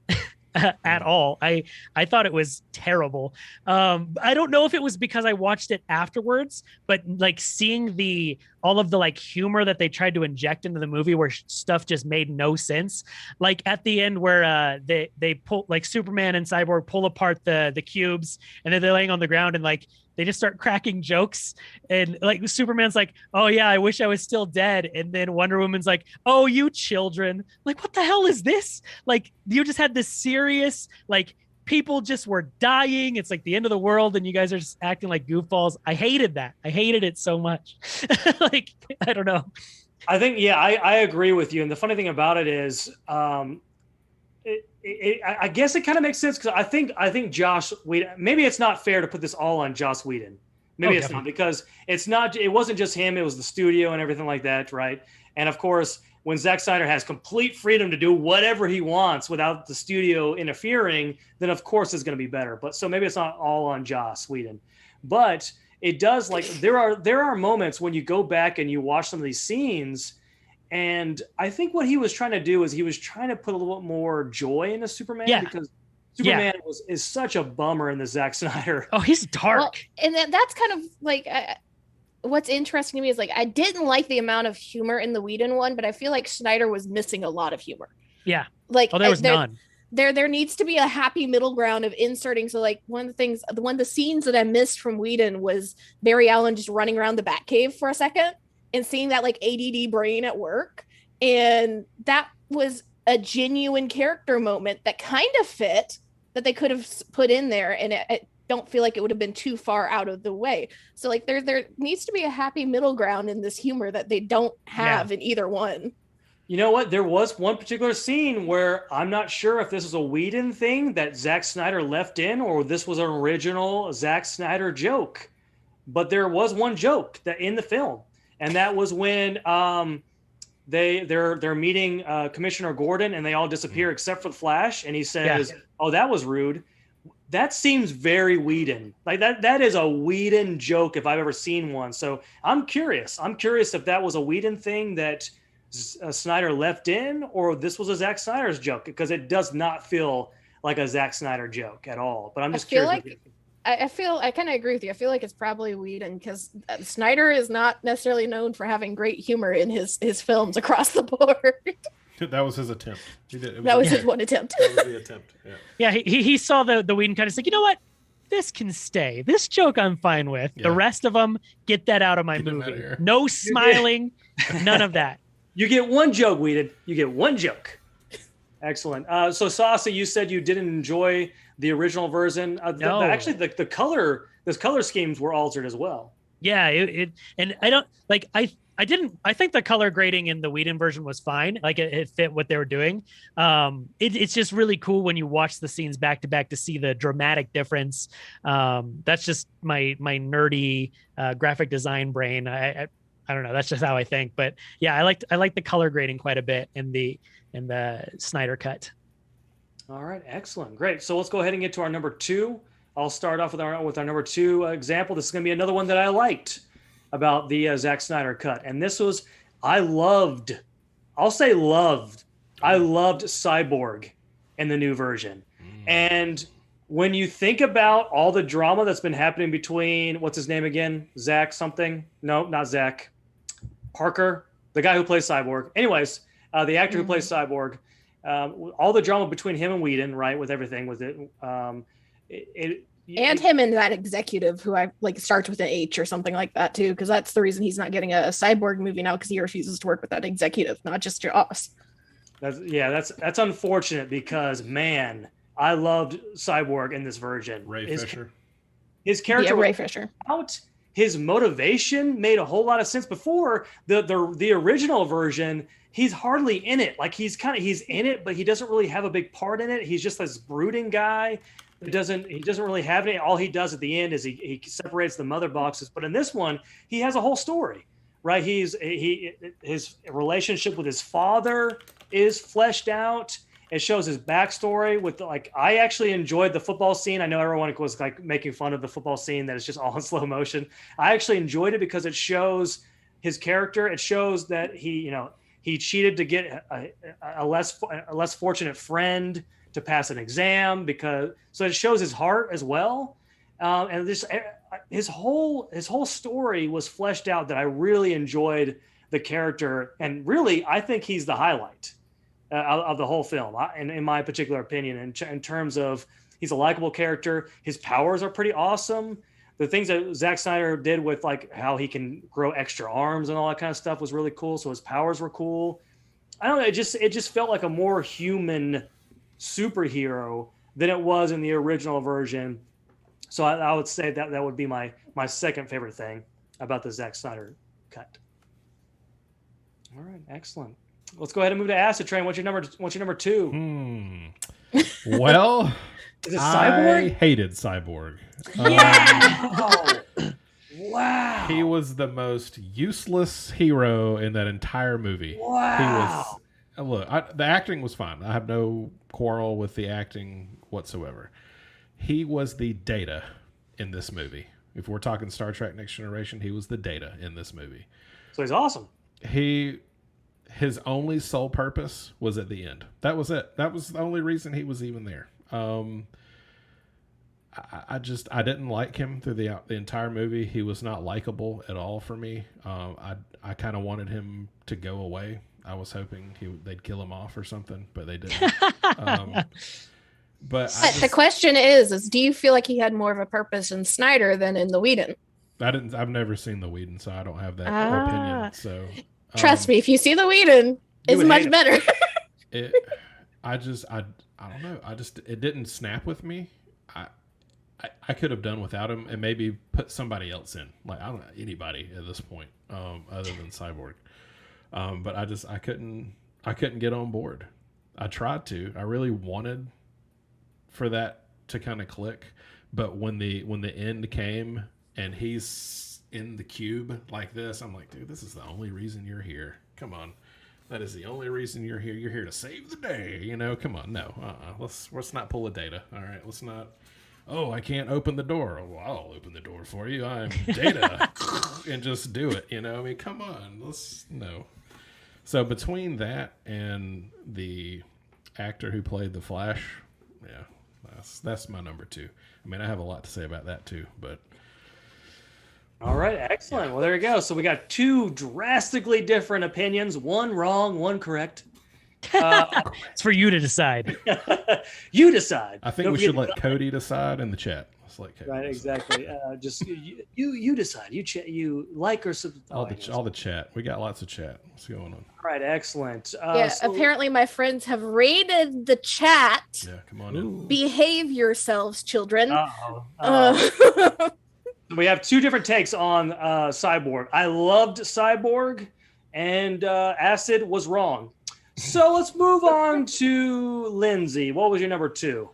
at all. I thought it was terrible. I don't know if it was because I watched it afterwards, but like seeing all of the like humor that they tried to inject into the movie where stuff just made no sense. Like at the end where they pull, like, Superman and Cyborg pull apart the cubes, and then they're laying on the ground and like they just start cracking jokes, and like Superman's like, oh yeah, I wish I was still dead, and then Wonder Woman's like, oh, you children. Like, what the hell is this? Like, you just had this serious, like, people just were dying. It's like the end of the world, and you guys are just acting like goofballs. I hated that. I hated it so much. Like, I don't know. I think, yeah, I agree with you. And the funny thing about it is, I guess it kind of makes sense because I think Joss Whedon, maybe it's not fair to put this all on Joss Whedon. Maybe it's not, because it wasn't just him, it was the studio and everything like that, right? And of course, when Zack Snyder has complete freedom to do whatever he wants without the studio interfering, then of course it's going to be better. But so maybe it's not all on Joss Whedon. But it does, like, there are moments when you go back and you watch some of these scenes, and I think what he was trying to do is he was trying to put a little bit more joy into Superman, because Superman is such a bummer in the Zack Snyder. Oh, he's dark. Well, and that's kind of like what's interesting to me is, like, I didn't like the amount of humor in the Whedon one, but I feel like Snyder was missing a lot of humor. Yeah. Like, there was none. There needs to be a happy middle ground of inserting. So, like, one of the scenes that I missed from Whedon was Barry Allen just running around the Batcave for a second and seeing that, like, ADD brain at work. And that was a genuine character moment that kind of fit, that they could have put in there. And I don't feel like it would have been too far out of the way. So, like, there needs to be a happy middle ground in this humor that they don't have in either one. You know what? There was one particular scene where I'm not sure if this is a Whedon thing that Zack Snyder left in, or this was an original Zack Snyder joke. But there was one joke that in the film, and that was when they're meeting Commissioner Gordon, and they all disappear except for the Flash, and he says, "Oh, that was rude." That seems very Whedon. Like that is a Whedon joke if I've ever seen one. So I'm curious. I'm curious if that was a Whedon thing that Snyder left in, or this was a Zack Snyder's joke, because it does not feel like a Zack Snyder joke at all. But I'm just curious. I kind of agree with you. I feel like it's probably Whedon, because Snyder is not necessarily known for having great humor in his films across the board. That was his attempt. That was his one attempt. That was the attempt. Yeah, he saw the Whedon cut. It's like, you know what? This can stay. This joke I'm fine with. The rest of them, get that out of my movie. No smiling, none of that. You get one joke, Whedon. You get one joke. Excellent. So, Saucy, you said you didn't enjoy the original version. No. Actually, the color schemes were altered as well. Yeah, and I don't like. I think the color grading in the Whedon version was fine. Like it fit what they were doing. It's just really cool when you watch the scenes back to back to see the dramatic difference. That's just my nerdy graphic design brain. I don't know. That's just how I think. But yeah, I like the color grading quite a bit in the Snyder cut. All right, excellent, great. So let's go ahead and get to our number 2. I'll start off with our number 2 example. This is going to be another one that I liked about the Zack Snyder cut, and this was I loved Cyborg in the new version. And when you think about all the drama that's been happening between, what's his name again? Zach something? No, not Zach. Parker, the guy who plays Cyborg. Anyways, the actor who plays Cyborg, all the drama between him and Whedon, right, with everything with it. Him and that executive who I like starts with an H or something like that too, because that's the reason he's not getting a Cyborg movie now, because he refuses to work with that executive, not just Joss. That's unfortunate, because man, I loved Cyborg in this version. His character, Ray Fisher. His motivation made a whole lot of sense. Before the original version, he's hardly in it. Like he's in it, but he doesn't really have a big part in it. He's just this brooding guy. He doesn't really have any. All he does at the end is he separates the mother boxes. But in this one, he has a whole story, right? His relationship with his father is fleshed out. It shows his backstory with I actually enjoyed the football scene. I know everyone was like making fun of the football scene that is just all in slow motion. I actually enjoyed it because it shows his character. It shows that he cheated to get a less fortunate friend to pass an exam, so it shows his heart as well. And this his whole story was fleshed out, that I really enjoyed the character, and really I think he's the highlight of the whole film, in my particular opinion, in terms of he's a likable character. His powers are pretty awesome. The things that Zack Snyder did with like how he can grow extra arms and all that kind of stuff was really cool. So his powers were cool. I don't know. It just felt like a more human superhero than it was in the original version. So I would say that would be my second favorite thing about the Zack Snyder cut. All right, excellent. Let's go ahead and move to AcidTrain. What's your number 2? Well, is it Cyborg? I hated Cyborg. Yeah. Wow. He was the most useless hero in that entire movie. Wow. He was. Look, the acting was fine. I have no quarrel with the acting whatsoever. He was the Data in this movie. If we're talking Star Trek Next Generation, he was the Data in this movie. So he's awesome. His only sole purpose was at the end. That was it. That was the only reason he was even there. I didn't like him through the entire movie. He was not likable at all for me. I kind of wanted him to go away. I was hoping they'd kill him off or something, but they didn't. But the question is do you feel like he had more of a purpose in Snyder than in the Whedon? I've never seen the Whedon, so I don't have that opinion. So trust me, if you see the Whedon, it's much better. I don't know. It didn't snap with me. I could have done without him and maybe put somebody else in. Like, I don't know, anybody at this point, other than Cyborg. But I couldn't get on board. I tried to. I really wanted for that to kind of click, but when the end came and he's in the cube like this, I'm like, dude, this is the only reason you're here. Come on. That is the only reason you're here. You're here to save the day. You know, come on. No, let's not pull a Data. All right. Let's not. Oh, I can't open the door. Well, I'll open the door for you. I'm Data. And just do it. You know, I mean, come on. No. So between that and the actor who played the Flash, yeah, that's my number 2. I mean, I have a lot to say about that too, but. All right, excellent. Well, there you go. So we got 2 drastically different opinions. One wrong, one correct. It's for you to decide. You decide. I think we should let Cody decide in the chat. Let's let Cody right, decide. Exactly. Just you decide. You like or all the chat. We got lots of chat. What's going on? All right, excellent. Apparently my friends have raided the chat. Yeah, come on in. Behave yourselves, children. We have 2 different takes on Cyborg. I loved Cyborg, and Acid was wrong. So let's move on to Lyndsey. What was your number 2?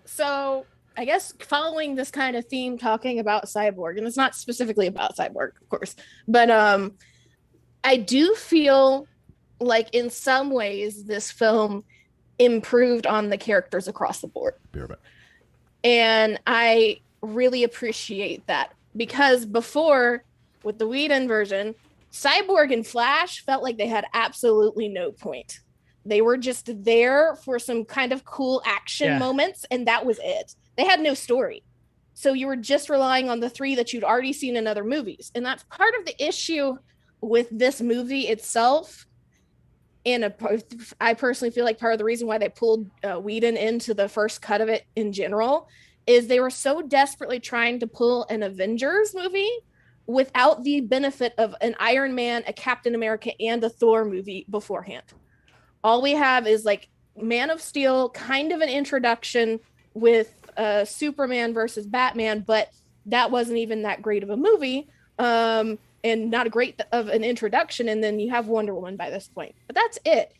So I guess following this kind of theme, talking about Cyborg, and it's not specifically about Cyborg, of course, but I do feel like in some ways this film improved on the characters across the board. And I really appreciate that, because before, with the Whedon version, Cyborg and Flash felt like they had absolutely no point. They were just there for some kind of cool action moments, and that was it. They had no story. So you were just relying on the 3 that you'd already seen in other movies. And that's part of the issue with this movie itself. And I personally feel like part of the reason why they pulled Whedon into the first cut of it in general is they were so desperately trying to pull an Avengers movie without the benefit of an Iron Man, a Captain America, and a Thor movie beforehand. All we have is like Man of Steel, kind of an introduction with Superman versus Batman, but that wasn't even that great of a movie, and not a great of an introduction. And then you have Wonder Woman by this point, but that's it.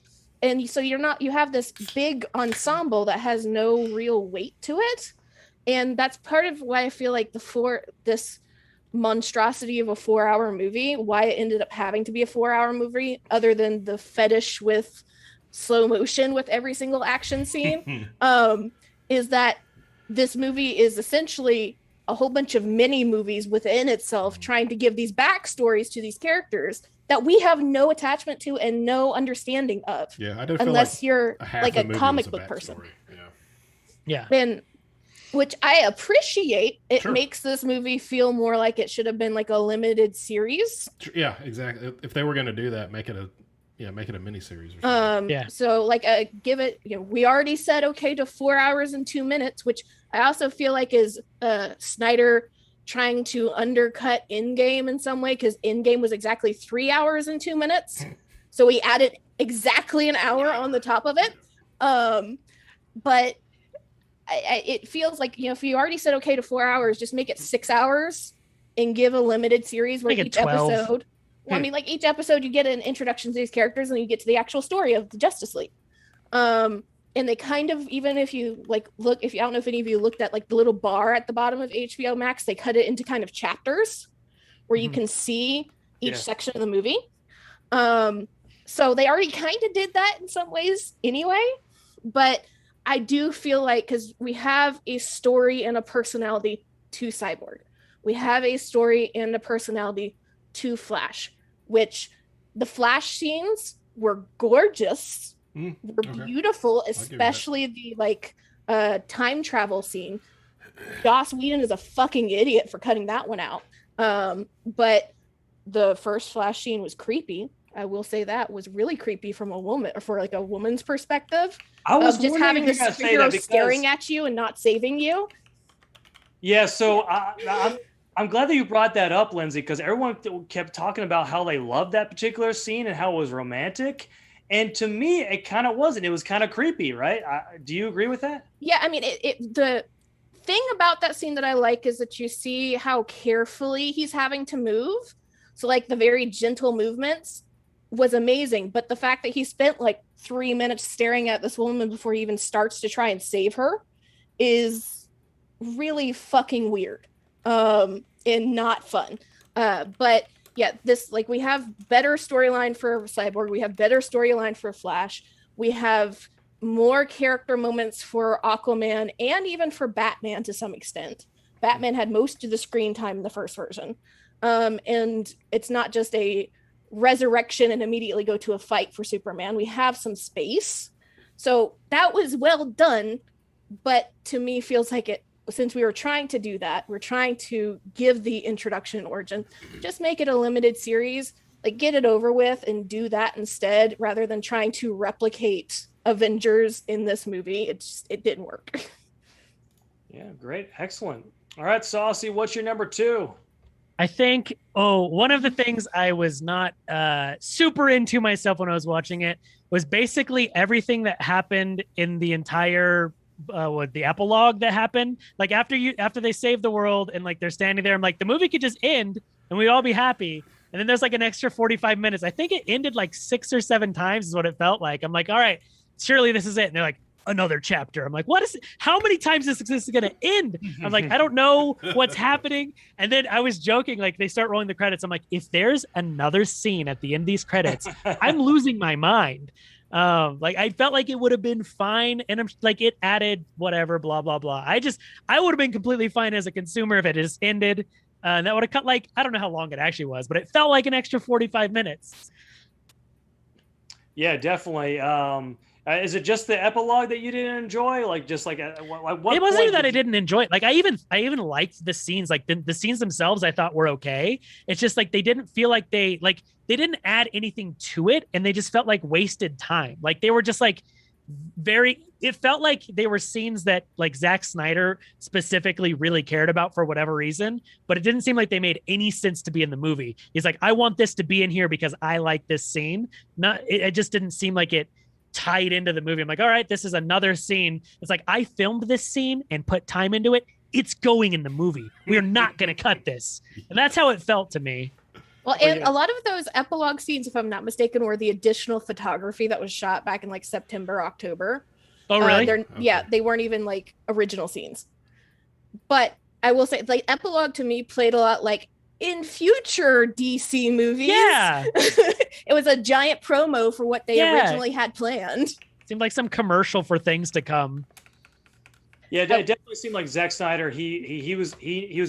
And so you have this big ensemble that has no real weight to it. And that's part of why I feel like this monstrosity of a 4-hour movie, why it ended up having to be a 4-hour movie, other than the fetish with slow motion with every single action scene, is that this movie is essentially a whole bunch of mini movies within itself, trying to give these backstories to these characters that we have no attachment to and no understanding of. Yeah, I don't unless feel you're like a comic book person. Yeah. And which I appreciate. It makes this movie feel more like it should have been like a limited series. Yeah, exactly. If they were going to do that, make it a mini series. So like give it, we already said okay to 4 hours and 2 minutes, which I also feel like is Snyder trying to undercut Endgame in some way, because Endgame was exactly 3 hours and 2 minutes. So we added exactly an hour on the top of it. But it feels like, if you already said okay to 4 hours, just make it 6 hours and give a limited series where each episode, each episode you get an introduction to these characters and you get to the actual story of the Justice League. And they kind of, even if you I don't know if any of you looked at like the little bar at the bottom of HBO Max, they cut it into kind of chapters where you can see each section of the movie. So they already kind of did that in some ways anyway, but I do feel like, because we have a story and a personality to Cyborg. we have a story and a personality to Flash, which the Flash scenes were gorgeous, were beautiful, especially the like time travel scene. Joss Whedon is a fucking idiot for cutting that one out. But the first Flash scene was creepy. I will say that was really creepy from a woman, for like a woman's perspective. I was just having this superhero staring at you and not saving you. Yeah, so I'm glad that you brought that up, Lyndsey, because everyone kept talking about how they loved that particular scene and how it was romantic. And to me, it kind of wasn't. It was kind of creepy, right? Do you agree with that? Yeah, I mean, the thing about that scene that I like is that you see how carefully he's having to move. So like the very gentle movements was amazing. But the fact that he spent like 3 minutes staring at this woman before he even starts to try and save her is really fucking weird and not fun. But yeah, this, like, we have better storyline for Cyborg. We have better storyline for Flash. We have more character moments for Aquaman and even for Batman to some extent. Batman had most of the screen time in the first version. And it's not just a resurrection and immediately go to a fight for Superman. We have some space. So that was well done. But to me, feels like it, since we were trying to do that, we're trying to give the introduction and origin, just make it a limited series, like get it over with and do that instead, rather than trying to replicate Avengers in this movie. It didn't work. Yeah, great. Excellent. All right, Saucy, what's your number 2? I think, one of the things I was not super into myself when I was watching it was basically everything that happened in the entire the epilogue that happened. Like after they save the world and like they're standing there, I'm like, the movie could just end and we'd all be happy. And then there's like an extra 45 minutes. I think it ended like 6 or 7 times is what it felt like. I'm like, all right, surely this is it. And they're like, another chapter. I'm like, what is it? How many times is this going to end? I'm like, I don't know what's happening. And then I was joking, like they start rolling the credits. I'm like, if there's another scene at the end of these credits, I'm losing my mind. Like I felt like it would have been fine, and I'm like, it added whatever, blah blah blah. I would have been completely fine as a consumer if it just ended, and that would have cut, like, I don't know how long it actually was, but it felt like an extra 45 minutes. Yeah, definitely. Is it just the epilogue that you didn't enjoy? Like, just like what? It wasn't even that I didn't enjoy it. Like, I even liked the scenes. Like the scenes themselves, I thought were okay. It's just like they didn't feel like they didn't add anything to it, and they just felt like wasted time. Like they were just like it felt like they were scenes that like Zack Snyder specifically really cared about for whatever reason, but it didn't seem like they made any sense to be in the movie. He's like, I want this to be in here because I like this scene. It just didn't seem like it tied into the movie. I'm like, all right, this is another scene. It's like, I filmed this scene and put time into it. It's going in the movie. We're not going to cut this. And that's how it felt to me. Well, and a lot of those epilogue scenes, if I'm not mistaken, were the additional photography that was shot back in like September, October. Oh, really? Okay. Yeah, they weren't even like original scenes. But I will say, like, epilogue to me played a lot like in future DC movies. Yeah. It was a giant promo for what they originally had planned. Seemed like some commercial for things to come. Yeah, it definitely seemed like Zack Snyder. He was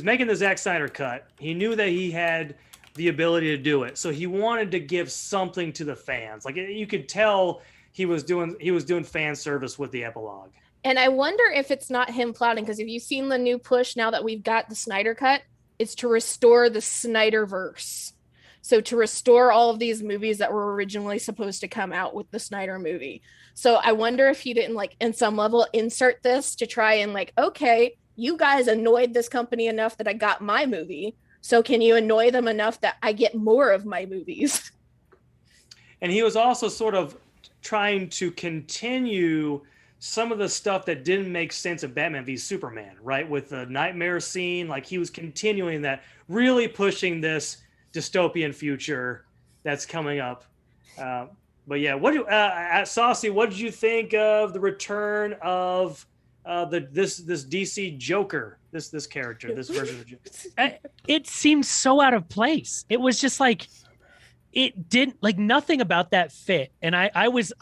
making the Zack Snyder cut. He knew that he had the ability to do it, so he wanted to give something to the fans. Like, you could tell he was doing fan service with the epilogue. And I wonder if it's not him plotting, because if you've seen the new push now that we've got the Snyder cut, it's to restore the Snyderverse. So to restore all of these movies that were originally supposed to come out with the Snyder movie. So I wonder if he didn't, like, in some level insert this to try and, like, okay, you guys annoyed this company enough that I got my movie. So can you annoy them enough that I get more of my movies? And he was also sort of trying to continue some of the stuff that didn't make sense of Batman v Superman, right? With the nightmare scene, like he was continuing that, really pushing this dystopian future that's coming up. But yeah, Saucy, what did you think of the return of this DC Joker, this character, this version of Joker? It seemed so out of place. It was just like, it didn't, like, nothing about that fit. And I was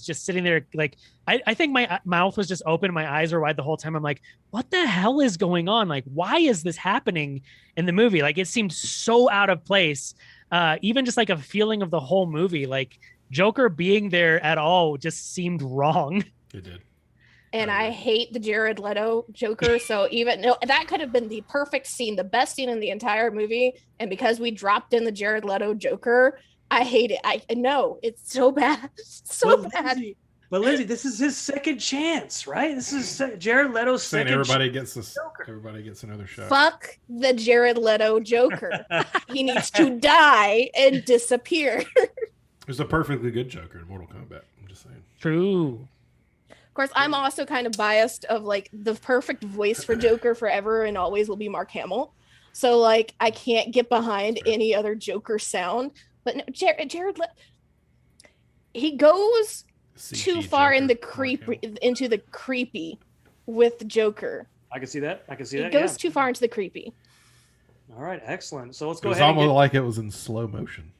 just sitting there, like, I think my mouth was just open, my eyes were wide the whole time. I'm like, what the hell is going on? Like, why is this happening in the movie? Like, it seemed so out of place. Even just like a feeling of the whole movie, like Joker being there at all just seemed wrong. It did. And I hate the Jared Leto Joker. So that could have been the perfect scene, the best scene in the entire movie. And because we dropped in the Jared Leto Joker, I hate it. I know it's so bad. So bad. But Lyndsey, this is his second chance, right? This is Jared Leto's second chance. Everybody gets another shot. Fuck the Jared Leto Joker. He needs to die and disappear. There's a perfectly good Joker in Mortal Kombat. I'm just saying. True. Of course, I'm also kind of biased of like the perfect voice for Joker forever and always will be Mark Hamill. So like I can't get behind any other Joker sound. But no, Jared Leto, he goes too far Joker, in the into the creepy with the Joker. I can see that. He goes too far into the creepy. All right, excellent. So let's go ahead. It was almost like it was in slow motion.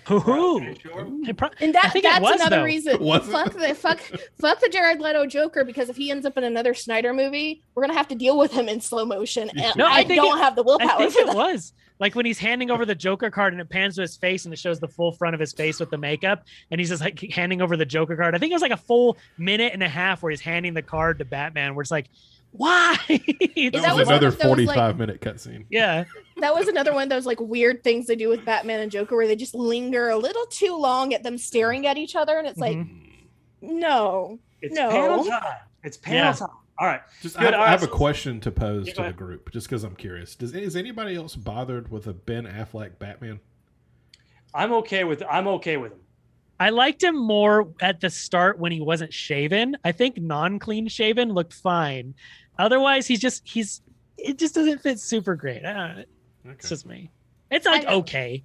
And that's another reason. Fuck the Jared Leto Joker, because if he ends up in another Snyder movie, we're gonna have to deal with him in slow motion. And I don't have the willpower. I think it was like when he's handing over the Joker card and it pans to his face and it shows the full front of his face with the makeup, and he's just like handing over the Joker card. I think it was like a full minute and a half where he's handing the card to Batman, where it's like, why? That was another 45-minute cutscene. Yeah. That was another one of those like weird things they do with Batman and Joker where they just linger a little too long at them staring at each other, and it's like, no. Panel time. It's panel time. All right. I have a question to pose to the group, just because I'm curious. Is anybody else bothered with a Ben Affleck Batman? I'm okay with him. I liked him more at the start when he wasn't shaven. I think non-clean shaven looked fine. Otherwise, it just doesn't fit super great. I don't know. It's just me. It's like okay.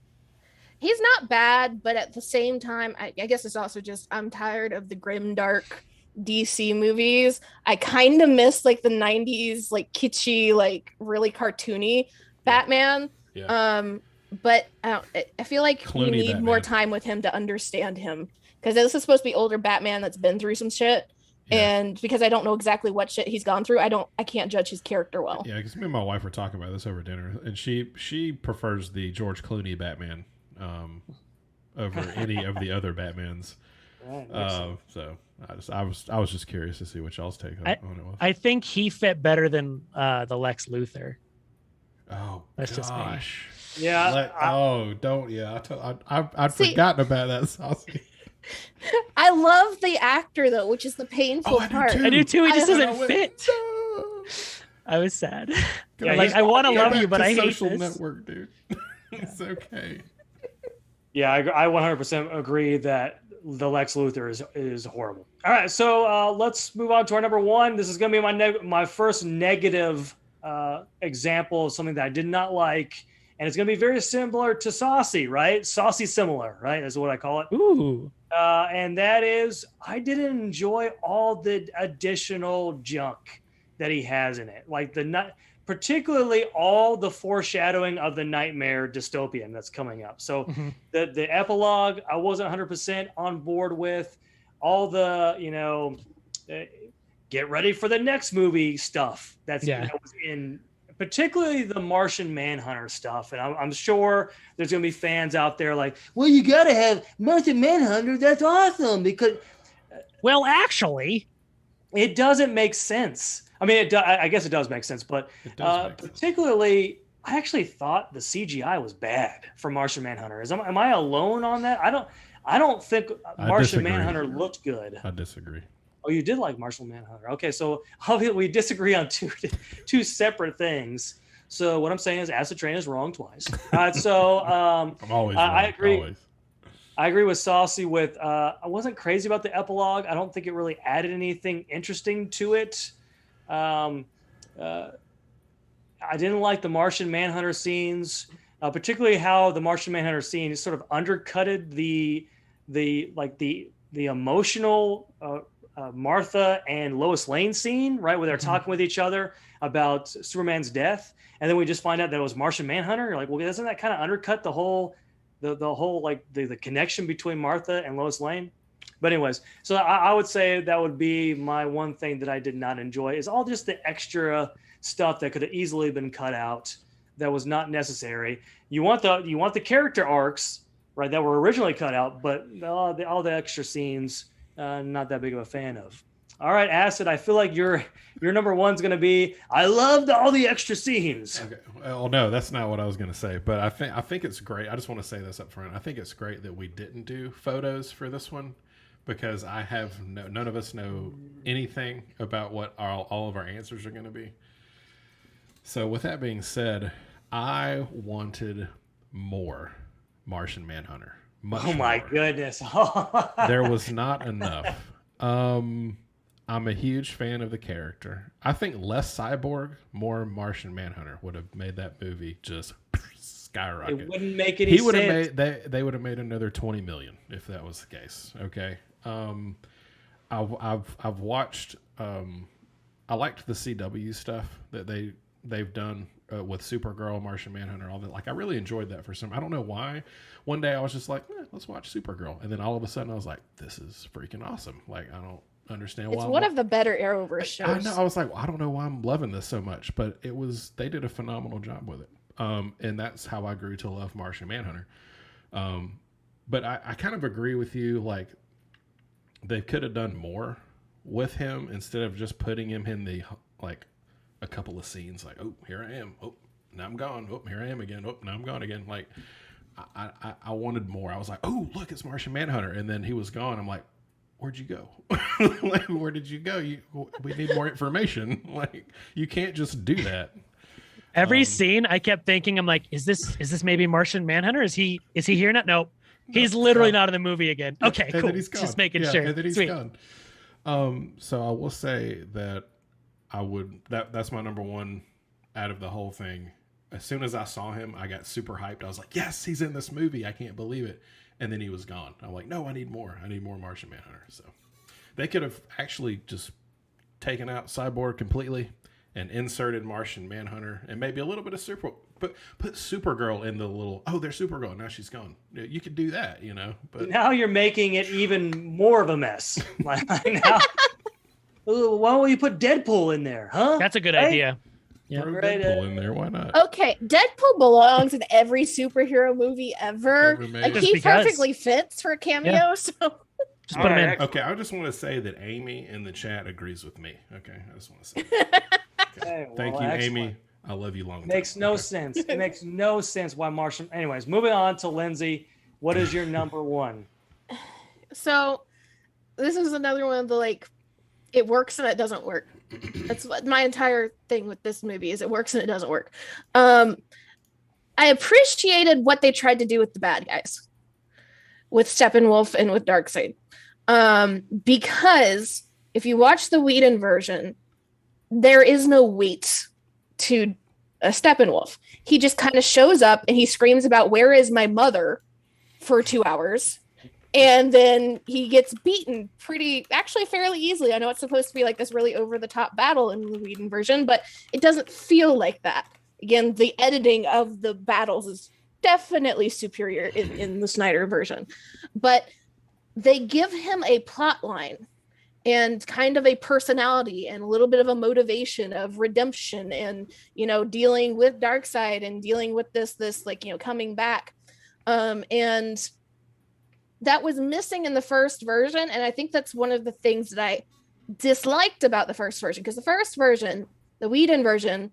He's not bad, but at the same time, I guess it's also just I'm tired of the grim, dark DC movies. I kind of miss like the 90s, like kitschy, like really cartoony Batman. Yeah. But I feel like we need Batman. More time with him to understand him, because this is supposed to be older Batman that's been through some shit. Yeah. And because I don't know exactly what shit he's gone through, I can't judge his character well. Yeah, because me and my wife were talking about this over dinner, and she prefers the George Clooney Batman over any of the other Batmans. So I was just curious to see what y'all's take on it was. I think he fit better than the Lex Luthor. Oh, that's just me. Yeah. I'd forgotten about that, Saucy. I love the actor though, which is the painful part. I do too. He just doesn't fit. I was sad. Yeah, like I want to love you, but I hate Social this. Network, dude. It's okay. Yeah, I 100% agree that the Lex Luthor is horrible. All right, so let's move on to our number one. This is going to be my first negative example of something that I did not like, and it's going to be very similar to Saucy, right? Saucy similar, right? That's what I call it. Ooh. And that is, I didn't enjoy all the additional junk that he has in it, like particularly all the foreshadowing of the nightmare dystopian that's coming up. So the epilogue, I wasn't 100% on board with. All the, get ready for the next movie stuff that was in, particularly the Martian Manhunter stuff. And I'm sure there's going to be fans out there like, well, you got to have Martian Manhunter. That's awesome. Because, well, actually, it doesn't make sense. I mean, I guess it does make sense, but particularly, I actually thought the CGI was bad for Martian Manhunter. Am I alone on that? I don't think Martian Manhunter looked good. I disagree. Oh, you did like Martian Manhunter. Okay, so we disagree on two separate things. So what I'm saying is AcidTrain is wrong twice. So I'm always wrong. I agree. Always. I agree with Saucy with I wasn't crazy about the epilogue. I don't think it really added anything interesting to it. I didn't like the Martian Manhunter scenes, particularly how the Martian Manhunter scene sort of undercutted the emotional Martha and Lois Lane scene, right, where they're talking with each other about Superman's death, and then we just find out that it was Martian Manhunter. You're like, well, doesn't that kind of undercut the whole the whole like the connection between Martha and Lois Lane. But anyways, so I would say that would be my one thing that I did not enjoy is all just the extra stuff that could have easily been cut out that was not necessary. You want the character arcs, right, that were originally cut out, but all the extra scenes, not that big of a fan of. All right, Acid, I feel like your number one's going to be, I loved all the extra scenes. Okay. Well, no, that's not what I was going to say, but I think it's great. I just want to say this up front. I think it's great that we didn't do photos for this one because none of us know anything about what all of our answers are going to be. So with that being said, I wanted more Martian Manhunter. Oh my goodness. There was not enough. I'm a huge fan of the character. I think less Cyborg, more Martian Manhunter would have made that movie just skyrocket. It wouldn't make any sense. They would have made another 20 million if that was the case. Okay. I've watched. I liked the CW stuff that they've done with Supergirl, Martian Manhunter, all that. Like I really enjoyed that for some. I don't know why. One day I was just like, let's watch Supergirl, and then all of a sudden I was like, this is freaking awesome. Like I don't understand why. It's one of the better Arrowverse shows. I know. I was like, well, I don't know why I'm loving this so much, but they did a phenomenal job with it. And that's how I grew to love Martian Manhunter. But I kind of agree with you. Like they could have done more with him instead of just putting him in the like a couple of scenes. Like, oh, here I am. Oh, now I'm gone. Oh, here I am again. Oh, now I'm gone again. Like I wanted more. I was like, oh, look, it's Martian Manhunter, and then he was gone. I'm like, where'd you go? Like, where did you go? We need more information. Like, you can't just do that. Every scene, I kept thinking, I'm like, is this maybe Martian Manhunter? Is he here now? Nope. He's literally not in the movie again. Okay, cool. Just making sure. And then he's gone. So I will say that that's my number one out of the whole thing. As soon as I saw him, I got super hyped. I was like, yes, he's in this movie. I can't believe it. And then he was gone. I'm like, no, I need more. I need more Martian Manhunter. So they could have actually just taken out Cyborg completely and inserted Martian Manhunter and maybe a little bit of put Supergirl in the little, oh, there's Supergirl. Now she's gone. You could do that, you know. But now you're making it even more of a mess. Like now, why don't you put Deadpool in there, huh? That's a good idea. Yeah, throw Deadpool in there. Why not? Okay, Deadpool belongs in every superhero movie ever. Like he perfectly fits for a cameo. Yeah. So just put him in. Okay, I just want to say that Amy in the chat agrees with me. Okay, I just want to say. Okay. Thank you, excellent. Amy. I love you long time. Makes no sense. It makes no sense why Martian. Anyways, moving on to Lyndsey. What is your number one? So this is another one of the like, it works and it doesn't work. That's what my entire thing with this movie is. It works and it doesn't work. I appreciated what they tried to do with the bad guys, with Steppenwolf and with Darkseid, because if you watch the Whedon version, there is no weight to Steppenwolf. He just kind of shows up and he screams about where is my mother for 2 hours. And then he gets beaten fairly easily. I know it's supposed to be like this really over-the-top battle in the Whedon version, but it doesn't feel like that. Again, the editing of the battles is definitely superior in the Snyder version. But they give him a plot line and kind of a personality and a little bit of a motivation of redemption and, you know, dealing with Darkseid and dealing with this like, you know, coming back. And that was missing in the first version, and I think that's one of the things that I disliked about the first version, because the first version, the Whedon version,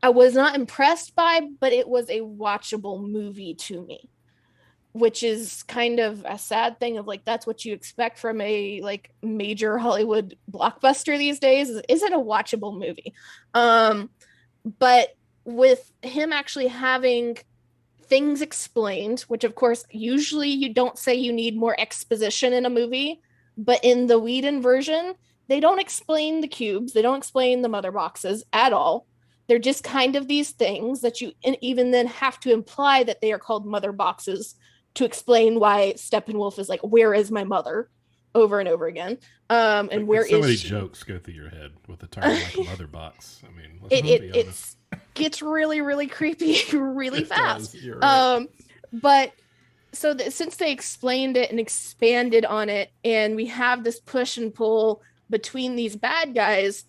I was not impressed by, but it was a watchable movie to me, which is kind of a sad thing of like, that's what you expect from a like major Hollywood blockbuster these days. Is it a watchable movie? But with him actually having things explained, which of course usually you don't say you need more exposition in a movie, but in the Whedon version they don't explain the cubes, they don't explain the mother boxes at all. They're just kind of these things that you even then have to imply that they are called mother boxes to explain why Steppenwolf is like, where is my mother, over and over again. And like, where so is many she? Jokes go through your head with the term like mother box. I mean, it gets really, really creepy really fast. Right. But so since they explained it and expanded on it, and we have this push and pull between these bad guys,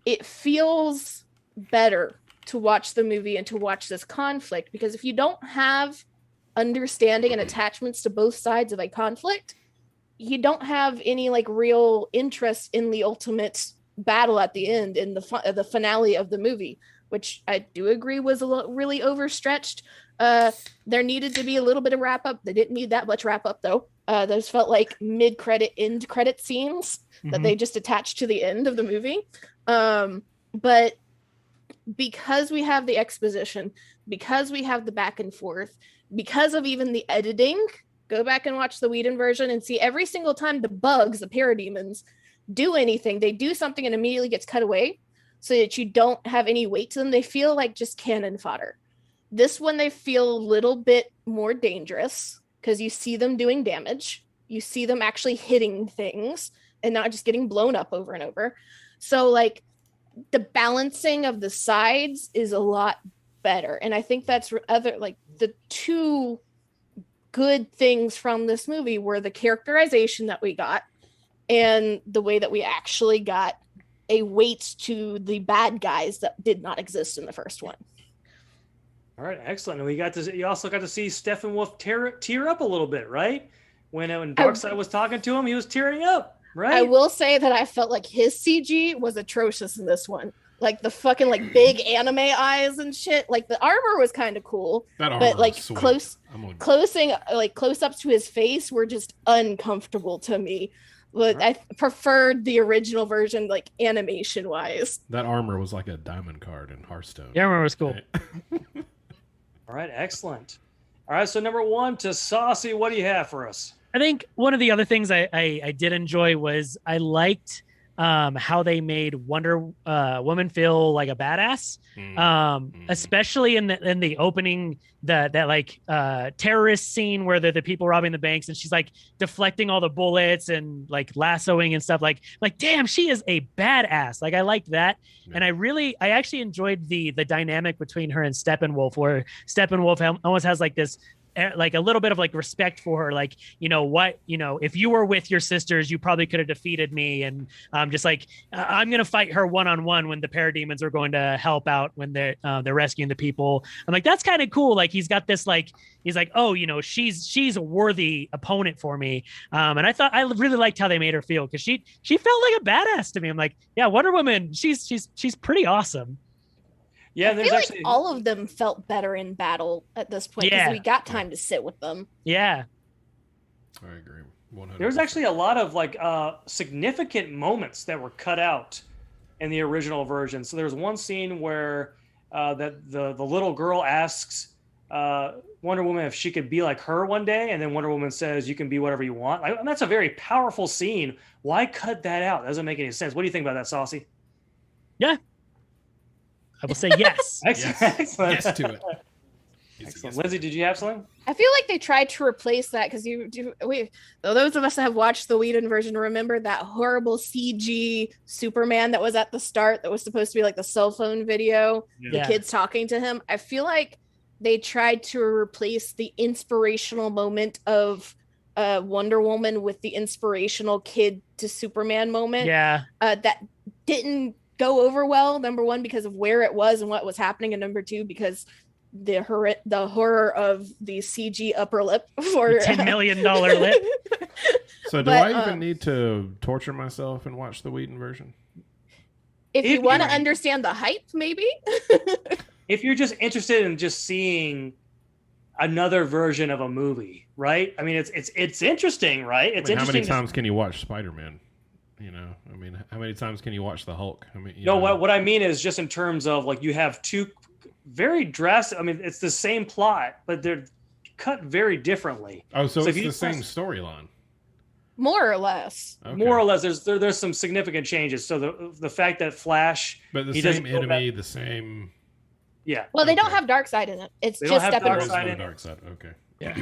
it feels better to watch the movie and to watch this conflict, because if you don't have understanding and attachments to both sides of a conflict, you don't have any like real interest in the ultimate battle at the end, in the finale of the movie, which I do agree was really overstretched. There needed to be a little bit of wrap up. They didn't need that much wrap up though. Those felt like mid-credit, end credit scenes that they just attached to the end of the movie. But because we have the exposition, because we have the back and forth, because of even the editing, go back and watch the Whedon version and see every single time the bugs, the parademons, do anything, they do something and immediately gets cut away so that you don't have any weight to them. They feel like just cannon fodder. This one, they feel a little bit more dangerous because you see them doing damage. You see them actually hitting things and not just getting blown up over and over. So like the balancing of the sides is a lot better. And I think that's the two good things from this movie were the characterization that we got and the way that we actually got a weight to the bad guys that did not exist in the first one. All right, excellent. And you also got to see Steppenwolf tear up a little bit, right? When Darkseid was talking to him, he was tearing up, right? I will say that I felt like his CG was atrocious in this one. Like the fucking like big anime eyes and shit. Like the armor was kind of cool, but like close ups to his face were just uncomfortable to me. But I preferred the original version, like animation wise. That armor was like a diamond card in Hearthstone. Yeah, armor was cool. Right? All right, excellent. All right, so number one to Saucy, what do you have for us? I think one of the other things I did enjoy was I liked how they made Wonder Woman feel like a badass, especially in the opening, that like terrorist scene where they're the people robbing the banks and she's like deflecting all the bullets and like lassoing and stuff. Like damn, she is a badass. Like I liked that, and I actually enjoyed the dynamic between her and Steppenwolf, where Steppenwolf almost has like this, like a little bit of like respect for her, like, if you were with your sisters, you probably could have defeated me, and just like I'm gonna fight her one-on-one when the parademons are going to help out when they're rescuing the people. I'm like, that's kind of cool. Like he's got this, like he's like, oh, she's a worthy opponent for me, and I really liked how they made her feel, because she felt like a badass to me. I'm like, yeah, Wonder Woman, she's pretty awesome. Yeah, I feel like all of them felt better in battle at this point, because we got time to sit with them. Yeah, I agree. 100%. There was actually a lot of like significant moments that were cut out in the original version. So there's one scene where the little girl asks Wonder Woman if she could be like her one day, and then Wonder Woman says, "You can be whatever you want." And that's a very powerful scene. Why cut that out? That doesn't make any sense. What do you think about that, Saucy? Yeah. I will say yes. Excellent. Yes to it. Excellent. Lyndsey, did you have something? I feel like they tried to replace that, because those of us that have watched the Whedon version remember that horrible CG Superman that was at the start, that was supposed to be like the cell phone video, the kids talking to him. I feel like they tried to replace the inspirational moment of Wonder Woman with the inspirational kid to Superman moment. Yeah. That didn't go over well, number one, because of where it was and what was happening, and number two, because the horror of the CG upper lip for $10 million lip. So do I even need to torture myself and watch the Whedon version? If you want to understand the hype, maybe. If you're just interested in just seeing another version of a movie, right? I mean, it's interesting, right? It's interesting. How many times can you watch Spider-Man? How many times can you watch the Hulk? What I mean is just in terms of like, you have two very drastic. I mean, it's the same plot, but they're cut very differently. Oh, so it's the same storyline. More or less. Okay. More or less. There's some significant changes. So the fact that Flash, but the same enemy, the same. Yeah. Well, they don't have Darkseid in it. It's just Steppenwolf. Darkseid. Okay. Yeah.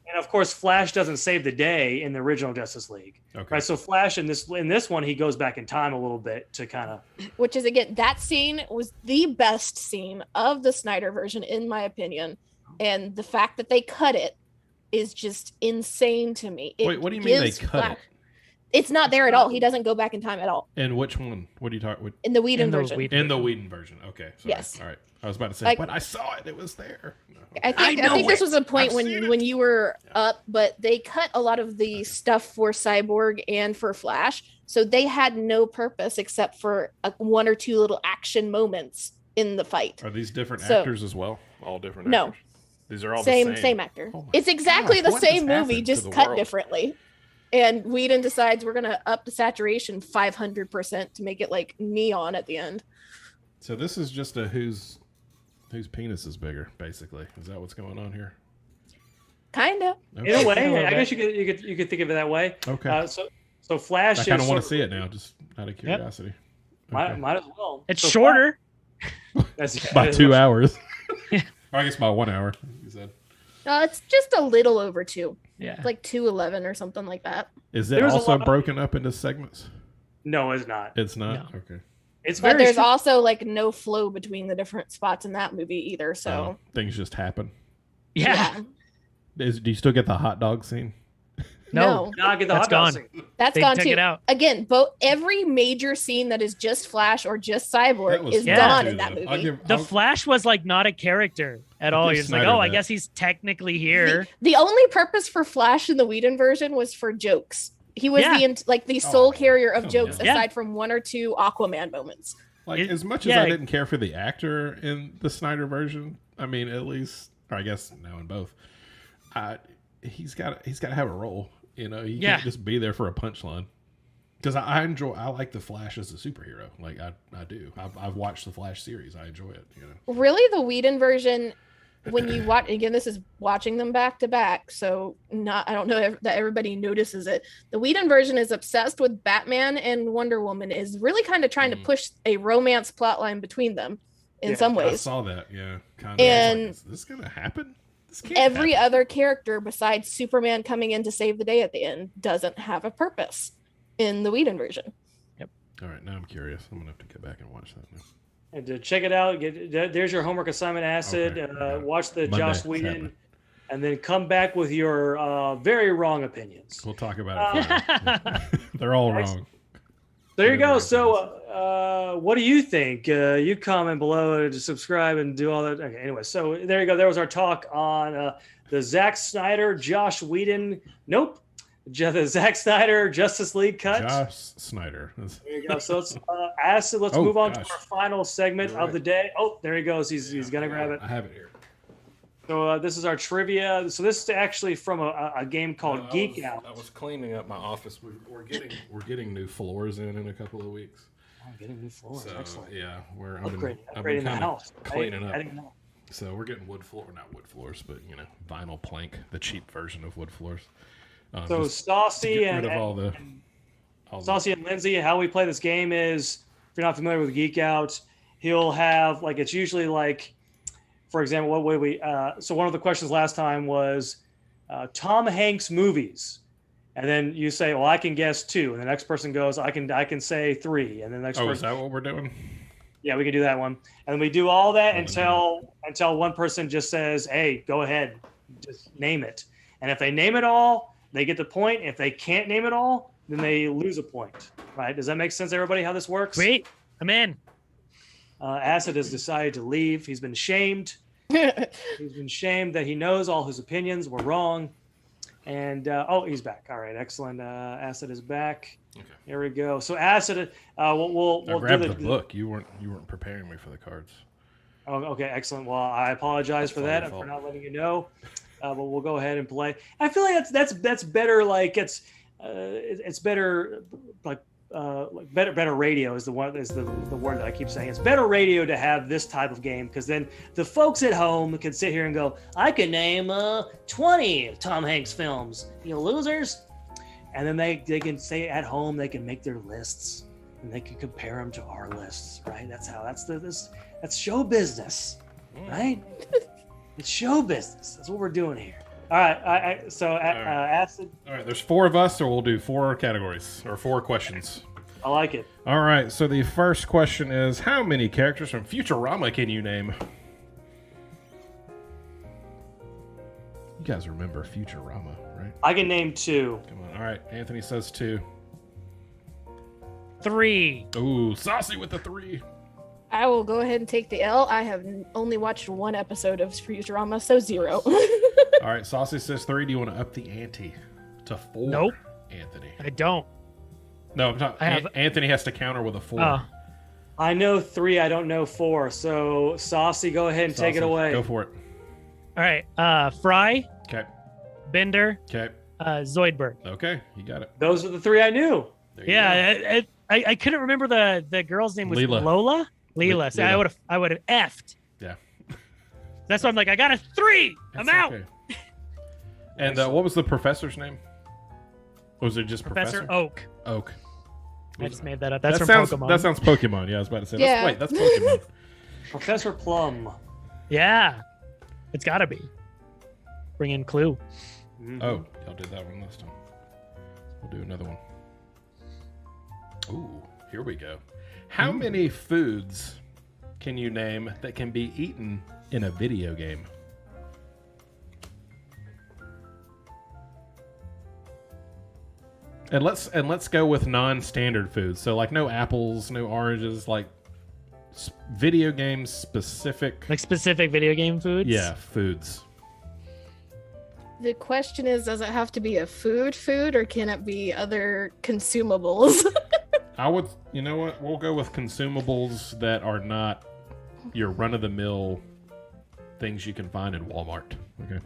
And of course, Flash doesn't save the day in the original Justice League. Okay. Right. So Flash in this one, he goes back in time a little bit to kind of. Which is, again, that scene was the best scene of the Snyder version, in my opinion. And the fact that they cut it is just insane to me. Wait, what do you mean they cut it? It's not there at all. He doesn't go back in time at all. And which one? What are you talking? In the Whedon version. In the Whedon version. Okay. Sorry. Yes. All right. I was about to say, but I saw it. It was there. No. I think this was a point when you were up, but they cut a lot of the stuff for Cyborg and for Flash, so they had no purpose except for one or two little action moments in the fight. Are these different actors as well? All different. No. Actors? These are all same the same actor. Oh it's exactly the same movie, just cut differently. And Whedon decides we're going to up the saturation 500% to make it like neon at the end. So this is just a whose penis is bigger, basically. Is that what's going on here? Kinda. Okay. In a way, I guess you could think of it that way. Okay. So Flash. I kind of want to see it now, just out of curiosity. Yep. Okay. Might as well. It's shorter. By 2 hours. Or I guess by 1 hour. You said. It's just a little over 2. Yeah. It's like 2:11 or something like that. Is it also broken up into segments? No, it's not. It's not? No. Okay. But there's also like no flow between the different spots in that movie either. So things just happen. Yeah. Do you still get the hot dog scene? No. Not get the That's hot dog gone. scene. That's gone too. It out. Again, every major scene that is just Flash or just Cyborg is fun gone too, in that movie. The Flash was like not a character at all. You're just like, I guess he's technically here. The only purpose for Flash in the Whedon version was for jokes. He was the sole carrier of jokes aside from one or two Aquaman moments. Like as much as I didn't care for the actor in the Snyder version, I mean, at least, or I guess now in both, he's got to have a role. You know, he can't just be there for a punchline. Because I like the Flash as a superhero. Like I do. I've watched the Flash series. I enjoy it. You know, really, the Whedon version. When you watch again, this is watching them back to back, so I don't know that everybody notices it. The Whedon version is obsessed with Batman and Wonder Woman, is really kind of trying to push a romance plotline between them in some ways. I saw that, kind of. And is this gonna happen? This can't every happen. other character besides Superman coming in to save the day at the end doesn't have a purpose in the Whedon version. Yep. All right, now I'm curious. I'm gonna have to get back and watch that now. And to check it out, there's your homework assignment, Acid. Okay. Watch the Monday, Joss Whedon, and then come back with your very wrong opinions. We'll talk about it. They're all wrong. There you go. So, what do you think? You comment below to subscribe and do all that. Okay. Anyway, so there you go. There was our talk on the Zack Snyder, Josh Whedon. Nope. The Zack Snyder Justice League cut. Josh Snyder. There you go. So let's Acid. Let's move on to our final segment of the day. Oh, there he goes. He's gonna grab it. I have it here. So this is our trivia. So this is actually from a game called Geek Out. I was cleaning up my office. We're getting new floors in a couple of weeks. Oh, getting new floors. So, excellent. yeah, I've been the house. Cleaning up. I didn't know. So we're getting not wood floors, but vinyl plank, the cheap version of wood floors. So Saucy and Saucy and Lyndsey, how we play this game is, if you're not familiar with Geek Out, he'll have it's usually like, for example, what way we so one of the questions last time was Tom Hanks movies, and then you say, well, I can guess 2, and the next person goes, I can say 3, and then the next person. Is that what we're doing? Yeah, we can do that one, and then we do all that until one person just says, hey, go ahead, just name it, and if they name it all, they get the point. If they can't name it all, then they lose a point. Right? Does that make sense, everybody, how this works? Sweet. I'm in. Acid has decided to leave. He's been shamed. He's been shamed that he knows all his opinions were wrong. And, he's back. All right, excellent. Acid is back. Okay. Here we go. So Acid, we'll grab the book. You weren't preparing me for the cards. Oh, okay, excellent. Well, I apologize for that and for not letting you know. But we'll go ahead and play. I feel like that's better. Like it's better. Like better radio is the word that I keep saying. It's better radio to have this type of game, because then the folks at home can sit here and go, I can name 20 Tom Hanks films. You losers. And then they can say at home, they can make their lists and they can compare them to our lists. Right? That's show business. Right? It's show business. That's what we're doing here. All right. Acid. All right. There's 4 of us, so we'll do 4 categories or 4 questions. I like it. All right. So the first question is, how many characters from Futurama can you name? You guys remember Futurama, right? I can name 2. Come on. All right. Anthony says 2. 3. Ooh, Saucy with the 3. I will go ahead and take the L. I have only watched 1 episode of Futurama, so 0. All right. Saucy says 3. Do you want to up the ante to 4? Nope. Anthony. I don't. No, I'm not. Anthony has to counter with a 4. Oh. I know 3. I don't know 4. So Saucy, go ahead and take it away. Go for it. All right. Fry, Okay. Bender, Okay. Zoidberg. Okay. You got it. Those are the 3 I knew. There you go. Yeah, I couldn't remember the girl's name was Leela. Lola. Leela. See, Leela. I would have effed. Yeah. That's why I'm like, I got a 3. I'm That's out. okay. And what was the professor's name? Was it just Professor Professor? Oak. Oak. I just made that up. That's that from sounds, Pokemon. That sounds Pokemon. Yeah, I was about to say. Yeah. That's Pokemon. Professor Plum. Yeah, it's got to be. Bring in Clue. Mhm. Oh, y'all did that one last time. We'll do another one. Ooh, here we go. How many foods can you name that can be eaten in a video game? And let's go with non-standard foods. So like no apples, no oranges, like video game specific. Like specific video game foods. Yeah, foods. The question is, does it have to be a food, or can it be other consumables? I would, you know what? We'll go with consumables that are not your run-of-the-mill things you can find in Walmart. Okay.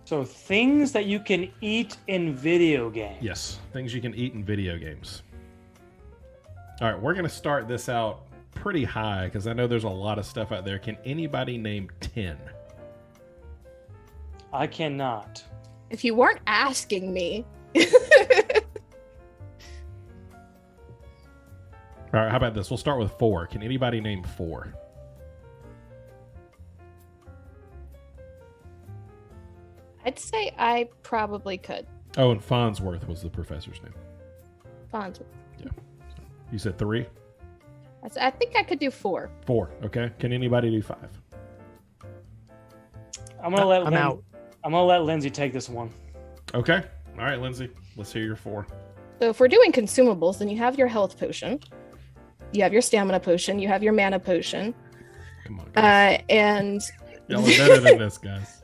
So things that you can eat in video games. Yes, things you can eat in video games. All right, we're going to start this out pretty high because I know there's a lot of stuff out there. Can anybody name 10? I cannot. If you weren't asking me. All right, how about this? We'll start with 4. Can anybody name 4? I'd say I probably could. Oh, and Farnsworth was the professor's name. Farnsworth. You said 3? I think I could do 4. 4, okay. Can anybody do 5? I'm gonna let I'm out. I'm gonna let Lyndsey take this one. Okay. All right, Lyndsey. Let's hear your 4. So if we're doing consumables, then you have your health potion, you have your stamina potion, you have your mana potion, Come on, guys. and Y'all are better than this, guys.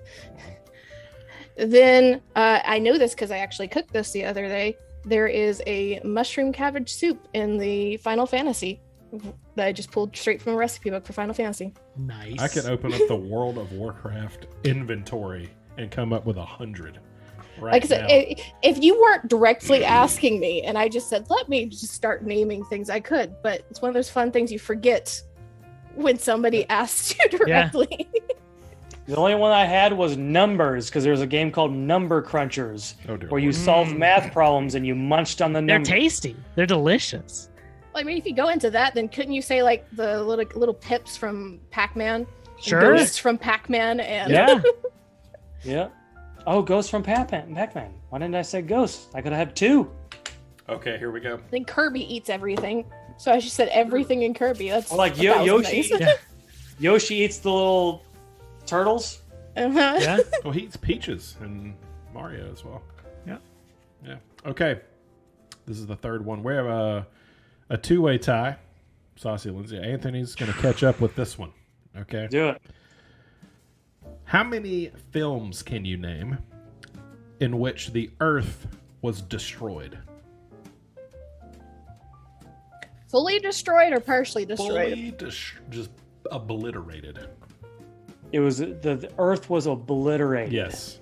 then I know this because I actually cooked this the other day. There is a mushroom cabbage soup in the Final Fantasy that I just pulled straight from a recipe book for Final Fantasy. Nice. I could open up the World of Warcraft inventory and come up with 100 right Like I said, now. if you weren't directly asking me and I just said, let me just start naming things, I could. But it's one of those fun things you forget when somebody asks you directly. The only one I had was numbers because there's a game called Number Crunchers Oh, dear where you Lord. solved math problems and you munched on the They're numbers. tasty. They're delicious. I mean, if you go into that, then couldn't you say like the little pips from Pac-Man? Sure. Ghosts from Pac-Man and Yeah. Yeah. Oh, Ghost from Pac-Man. Why didn't I say Ghost? I could have had 2. Okay, here we go. then Kirby eats everything. So I just said everything in Kirby. That's Or like 1,000 Yoshi. things. Yeah. Yoshi eats the little turtles. Uh-huh. Yeah. Well, he eats peaches and Mario as well. Yeah. Yeah. Okay. This is the third one. We have a two-way tie. Saucy Lyndsey. Anthony's going to catch up with this one. Okay. Do it. How many films can you name in which the Earth was destroyed? Fully destroyed or partially destroyed? Fully just obliterated. It was the Earth was obliterated. Yes.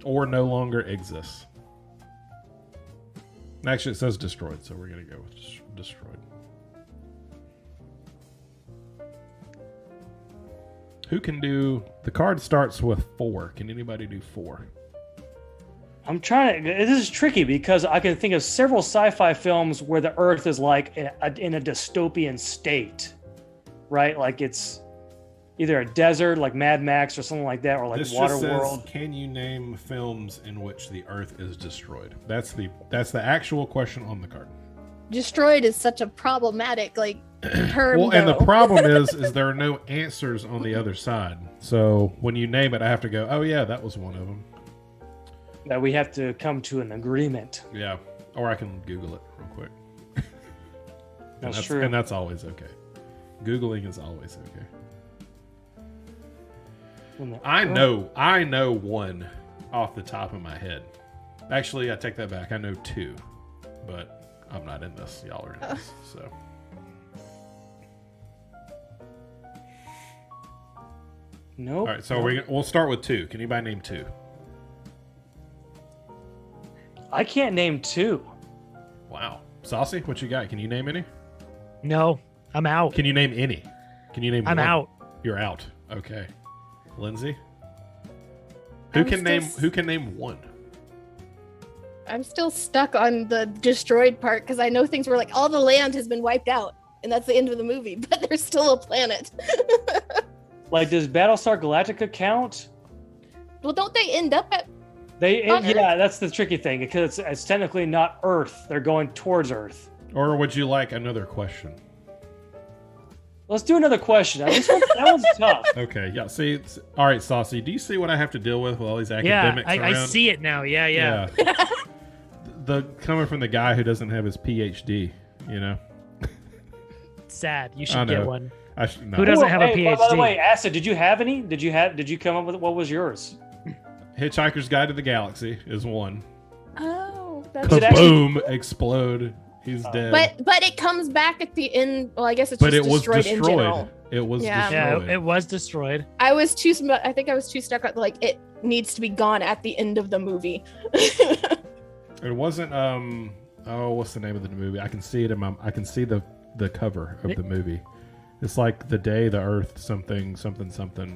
Or no longer exists. Actually, it says destroyed, so we're going to go with destroyed. Who can do... The card starts with 4. Can anybody do 4? I'm trying to. This is tricky because I can think of several sci-fi films where the Earth is like in a dystopian state, right? Like it's either a desert, like Mad Max, or something like that, or like This just says, Waterworld. can you name films in which the Earth is destroyed? That's the actual question on the card. destroyed is such a problematic like term. Well, and the though. problem is there are no answers on the other side. So when you name it, I have to go, oh yeah, that was one of them. That we have to come to an agreement. Yeah. Or I can Google it real quick. That's true. And that's always okay. Googling is always okay. I know one off the top of my head. Actually, I take that back. I know two, but I'm not in this. Y'all are in this, so. Nope. All right, so we'll start with two. Can anybody name two? I can't name two. Wow. Saucy, what you got? Can you name any? No, I'm out. Can you name any? Can you name I'm one? out. You're out. Okay. Lyndsey? Who can name one? I'm still stuck on the destroyed part because I know things were like all the land has been wiped out, and that's the end of the movie. But there's still a planet. Like, does Battlestar Galactica count? Well, don't they end up at? Yeah, that's the tricky thing because it's technically not Earth. They're going towards Earth. Or would you like another question? Let's do another question. That one's tough. Okay, yeah. See, all right, Saucy. Do you see what I have to deal with all these academics I around? see it now. Yeah. The coming from the guy who doesn't have his PhD, you know. Sad. You I should know. get one. No. Who doesn't have a Hey, PhD? by the way, Acid, did you have any? Did you come up with what was yours? Hitchhiker's Guide to the Galaxy is one. Oh, that's. Kaboom! Explode. He's dead. But it comes back at the end. Well, I guess it's But just it was destroyed in general. It was Yeah. destroyed. Yeah, it was destroyed. I think I was too stuck on like it needs to be gone at the end of the movie. It wasn't. What's the name of the movie? I can see it I can see the cover of the movie. It's like the day the Earth something.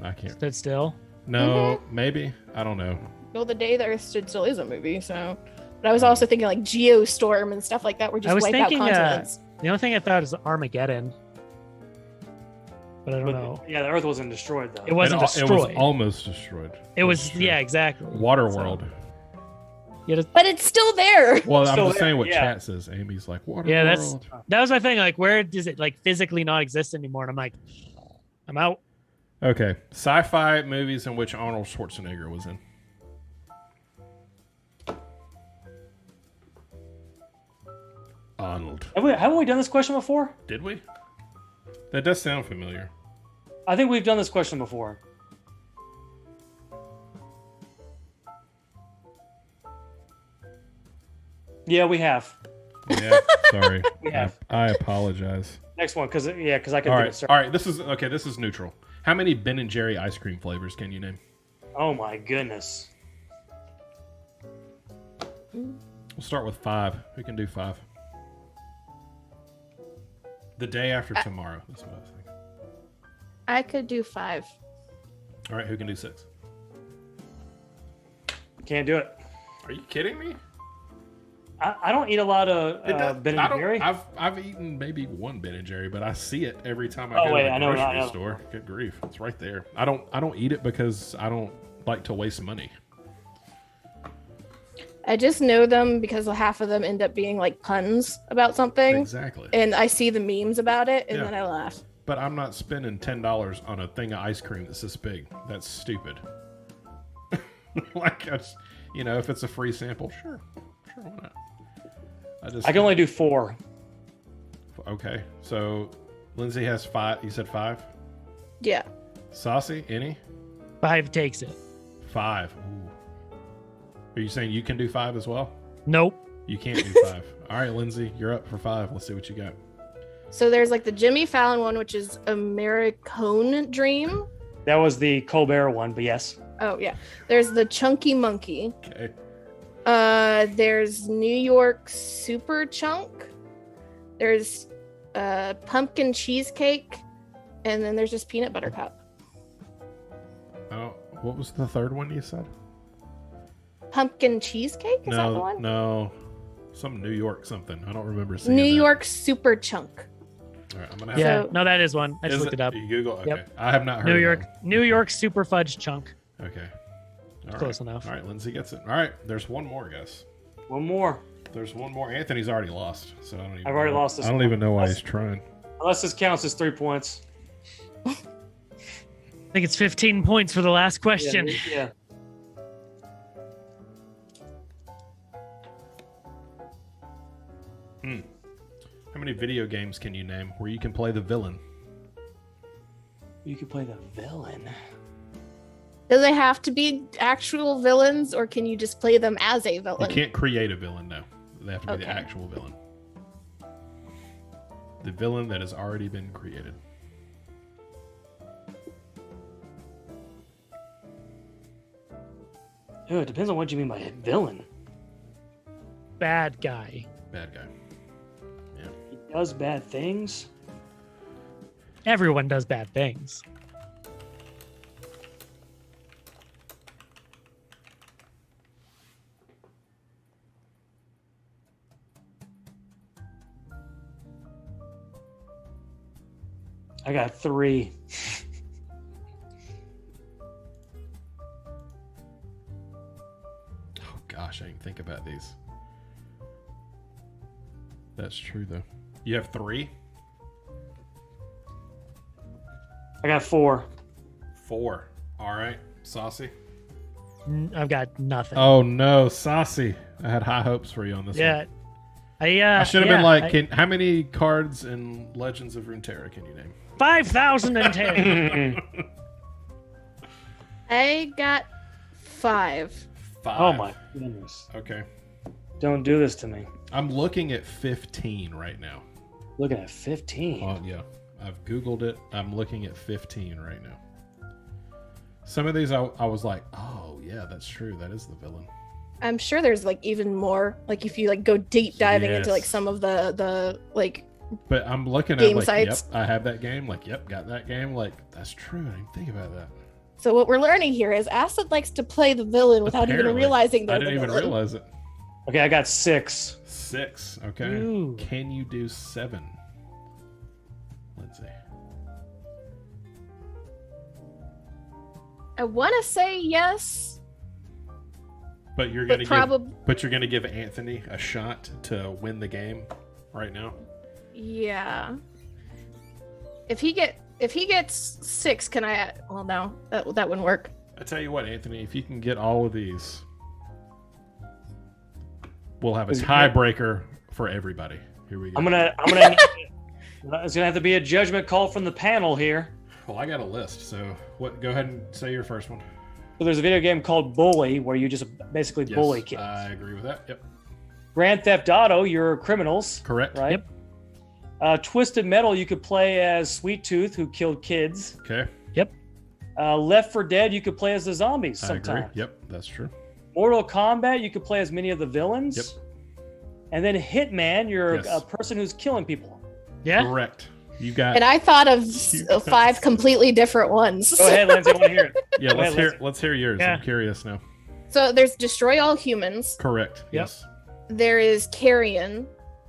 I can't. Stood still. No, maybe. I don't know. Well, the day the Earth stood still is a movie, so. But I was also thinking like Geostorm and stuff like that, where just wipe out continents. The only thing I thought is Armageddon, but I don't know. Yeah, the Earth wasn't destroyed though. It wasn't destroyed. It was almost destroyed. It was That's true. yeah, exactly. Waterworld. But it's still there. Well, I'm Still just saying what there, yeah. chat says. Amy's like, Waterworld. Yeah, that was my thing. Like, where does it like physically not exist anymore? And I'm like, I'm out. Okay. Sci-fi movies in which Arnold Schwarzenegger was in. Arnold. Haven't we done this question before? Did we? That does sound familiar. I think we've done this question before. Yeah, we have. Yeah, sorry. We have. I apologize. Next one, because I can All do right, it. all right. This is neutral. How many Ben and Jerry ice cream flavors can you name? Oh my goodness. We'll start with 5. Who can do 5? The day after tomorrow. That's what I was thinking. I could do 5. All right, who can do 6? Can't do it. Are you kidding me? I don't eat a lot of Ben and Jerry. I've eaten maybe one Ben and Jerry, but I see it every time I Oh, go wait, to I the know, grocery I know. store. Good grief, it's right there. I don't eat it because I don't like to waste money. I just know them because half of them end up being like puns about something. Exactly. And I see the memes about it, and Yeah. then I laugh. But I'm not spending $10 on a thing of ice cream that's this big. That's stupid. Like, if it's a free sample, sure, why not? I can only do 4. Okay, so Lyndsey has 5. You said 5. Yeah. Saucy, any? 5 takes it. 5. Ooh. Are you saying you can do 5 as well? Nope. You can't do 5. All right, Lyndsey, you're up for 5. Let's see what you got. So there's like the Jimmy Fallon one, which is Americone Dream. That was the Colbert one, but yes. Oh yeah. There's the Chunky Monkey. Okay. There's New York Super Chunk. There's pumpkin cheesecake, and then there's just peanut butter cup. Oh, what was the third one you said? Pumpkin cheesecake? Is that the one? No. Some New York something. I don't remember seeing New that. York Super Chunk. All right, I'm gonna have Yeah, So- no, that is one. I just Is looked it up. You Google? Okay. Yep. I have not heard of New York Super Fudge Chunk. that. Okay. All Close right. enough. All right, Lyndsey gets it. All right, there's one more, guys. One more. There's one more. Anthony's already lost, so I've already lost this I don't one. even know why he's trying. Unless this counts as 3 points. I think it's 15 points for the last question. Yeah. How many video games can you name where you can play the villain? You could play the villain. Do they have to be actual villains, or can you just play them as a You villain? can't create a villain, no. They have to be the Okay. actual villain. The villain that has already been created. Oh, it depends on what you mean by a villain. Bad guy. Bad guy. He does bad things. Everyone does bad things. I got 3. Oh gosh, I didn't think about these. That's true though. You have 3? I got 4. 4. Alright. Saucy? I've got nothing. Oh no, Saucy. I had high hopes for you on this yeah. one. I should have been like, how many cards in Legends of Runeterra can you name? 5,010. I got 5. 5. Oh my goodness. Okay. Don't do this to me. I'm looking at 15 right now. Looking at 15. Oh yeah. I've Googled it. I'm looking at 15 right now. Some of these I was like, oh yeah, that's true. That is the villain. I'm sure there's like even more. Like if you like go deep diving into like Yes. some of the like. But I'm looking at Game like, sites. yep, I have that game. Like, yep, got that game. Like, that's true. I didn't think about that. So what we're learning here is Acid likes to play the villain without even Apparently. realizing I they're didn't the even villain. realize it. Okay, I got 6. 6. Okay. Ooh. Can you do 7? Lyndsey. I want to say yes, But you're but gonna probably but you're gonna give Anthony a shot to win the game right now. yeah. If he gets 6, can I? Well, no, that wouldn't work. I tell you what, Anthony, if you can get all of these, we'll have a tiebreaker for everybody. Here we go. I'm gonna it's gonna have to be a judgment call from the panel here. Well, I got a list, so what? Go ahead and say your first one. So there's a video game called Bully where you just basically Yes, bully kids. I agree with that. Yep. Grand Theft Auto, you're criminals, Correct. right? Yep. Twisted Metal, you could play as Sweet Tooth, who killed kids. Okay. Left 4 Dead, you could play as the zombies I sometimes. agree. Yep, that's true. Mortal Kombat, you could play as many of the villains. Yep. And then Hitman, you're Yes. a person who's killing people. Yeah. Correct. You got. And I thought of You got- 5 completely different ones. Go ahead, Lyndsey, I want to hear it. Yeah, Go let's ahead, hear. Let's hear yours. Yeah. I'm curious now. So there's Destroy All Humans. Correct. Yep. Yes. There is Carrion.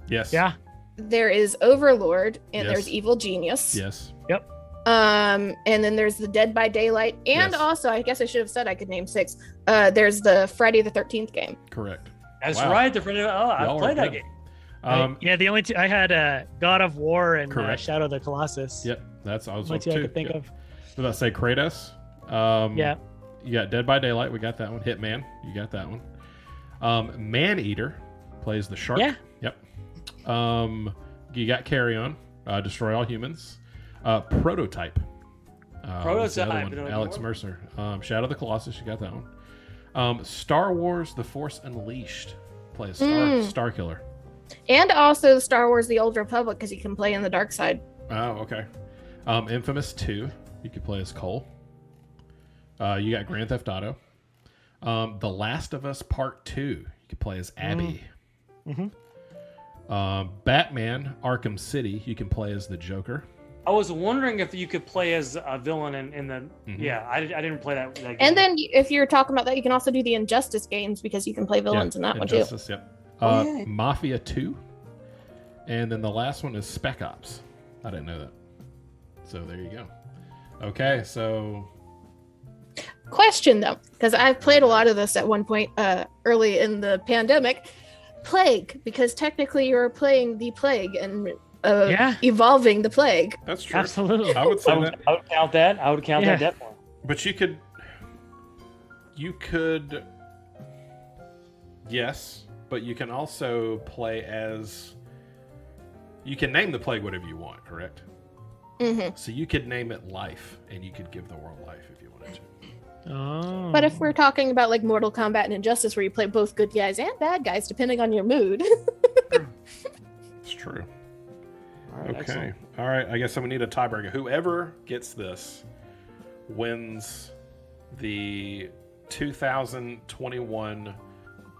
Yes. Yeah. There is Overlord, and Yes. there's Evil Genius. Yes. And then there's the Dead by Daylight, and Yes. also I guess I should have said I could name 6. There's the Friday the 13th game. Correct. That's Wow. right. I Y'all are played that good. game. Yeah, the only two I had God of War and Correct. Shadow of the Colossus. Yep. That's I was Only up two I too. could think Yep. of. Did I say Kratos? Yeah. You got Dead by Daylight. We got that one. Hitman. You got that one. Man Eater plays the shark. Yeah. Yep. You got Carry On. Destroy All Humans. Prototype. was the other Prototype, one, you know, Alex what? Mercer. Shadow of the Colossus. You got that one. Star Wars: The Force Unleashed plays Star Killer. And also Star Wars The Old Republic, because you can play in the dark side. Oh, okay. Infamous 2, you could play as Cole. You got Grand Theft Auto. The Last of Us Part 2, you could play as Abby. Batman Arkham City, you can play as the Joker. I was wondering if you could play as a villain in the. Yeah, I didn't play that game. And then if you're talking about that, you can also do the Injustice games, because you can play villains in that one too. Injustice, yep. yeah. Mafia 2. And then the last one is Spec Ops. I didn't know that. So there you go. Okay, so Question though, because I've played a lot of this at one point early in the pandemic. plague, because technically you're playing the plague and Yeah. evolving the plague. That's true. Absolutely. I would say that. I would count that. I would count Yeah. that definitely. But you could, yes, but you can also play as, you can name the plague whatever you want, correct? Mm-hmm. So you could name it life, and you could give the world life if you wanted to. Oh. But if we're talking about like Mortal Kombat and Injustice, where you play both good guys and bad guys, depending on your mood. It's true. All right, Okay. excellent. All right. I guess I'm gonna need a tiebreaker. Whoever gets this wins the 2021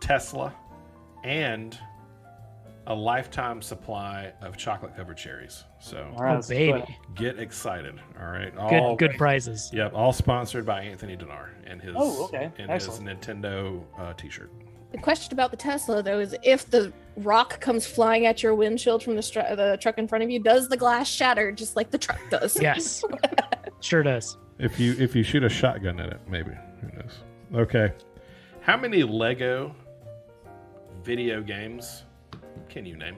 Tesla and a lifetime supply of chocolate-covered cherries. So All right, Oh, let's do baby. it. get excited. All right. Good prizes. Yep. All sponsored by Anthony Dinar and his Oh, okay. and Excellent. his Nintendo T-shirt. The question about the Tesla, though, is if the rock comes flying at your windshield from the truck in front of you, does the glass shatter just like the truck does? Yes. Sure does. If you shoot a shotgun at it, maybe. Who knows? Okay. How many Lego video games can you name?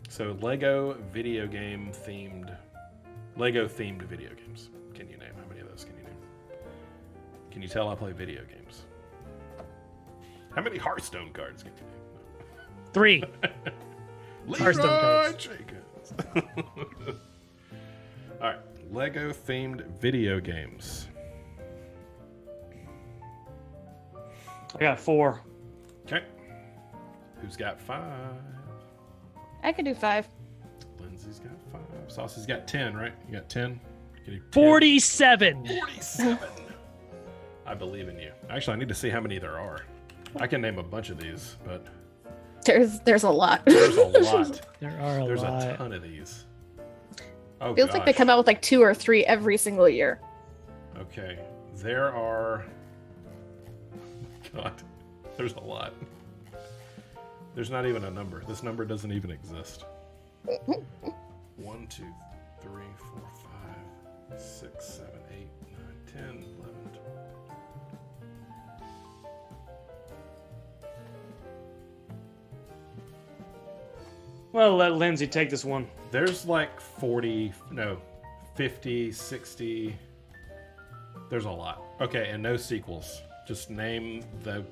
So Lego themed video games. Can you name? How many of those can you name? Can you tell I play video games? How many Hearthstone cards can you name? 3. Hearthstone Leroy cards. Jenkins. All right, Lego themed video games. I got 4. Okay. Who's got 5? I could do 5. Lindsay's got 5. Saucy's got 10, right? You got 10? Can you 10? 47. 47. I believe in you. Actually, I need to see how many there are. I can name a bunch of these, but There's a lot. there's a lot. There are a There's lot. a ton of these. Oh, Feels like they gosh. come out with like 2 or 3 every single year. Okay. There are... God. There's a lot. There's not even a number. This number doesn't even exist. 1, 2, 3, 4, 5, 6, 7, 8, 9, 10, 11, 12. Well, let Lindsay take this one. There's like 40, no, 50, 60. There's a lot. Okay, and no sequels. Just name the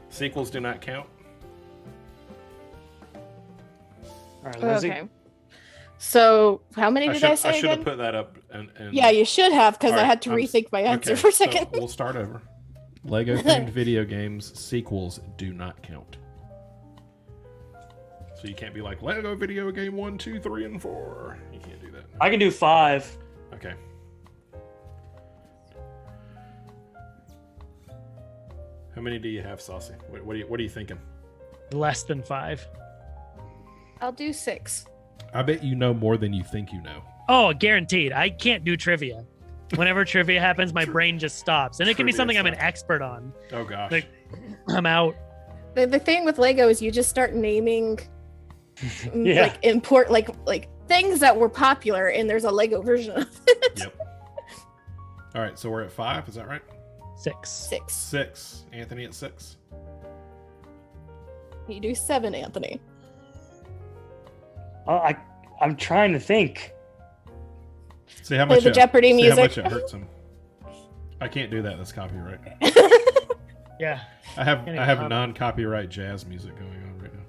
sequels do not count. All right, Lindsay. Okay. So, how many did I say I should have again? put that up. And Yeah, you should have, because All I right, had to I'm rethink my answer okay, for a so second. we'll start over. Lego themed video games sequels do not count. So you can't be like Lego video game 1, 2, 3, and 4. You can't do that. I can do 5. Okay. How many do you have, Saucy? What are you thinking? Less than 5. I'll do 6. I bet you know more than you think you know. Oh, guaranteed. I can't do trivia. Whenever trivia happens, my brain just stops. And it can be Trivia something I'm an sucks. expert on. Oh gosh. Like, I'm out. The thing with Lego is you just start naming Yeah. like things that were popular, and there's a Lego version of it. Yep. All right, so we're at 5. Is that right? 6. 6. 6. Anthony at 6. You do 7, Anthony. I'm trying to think. See how Play much the Jeopardy see music. how much it hurts him. I can't do that. That's copyright. Yeah. I have Can't I even have comment. non-copyright jazz music going on right now.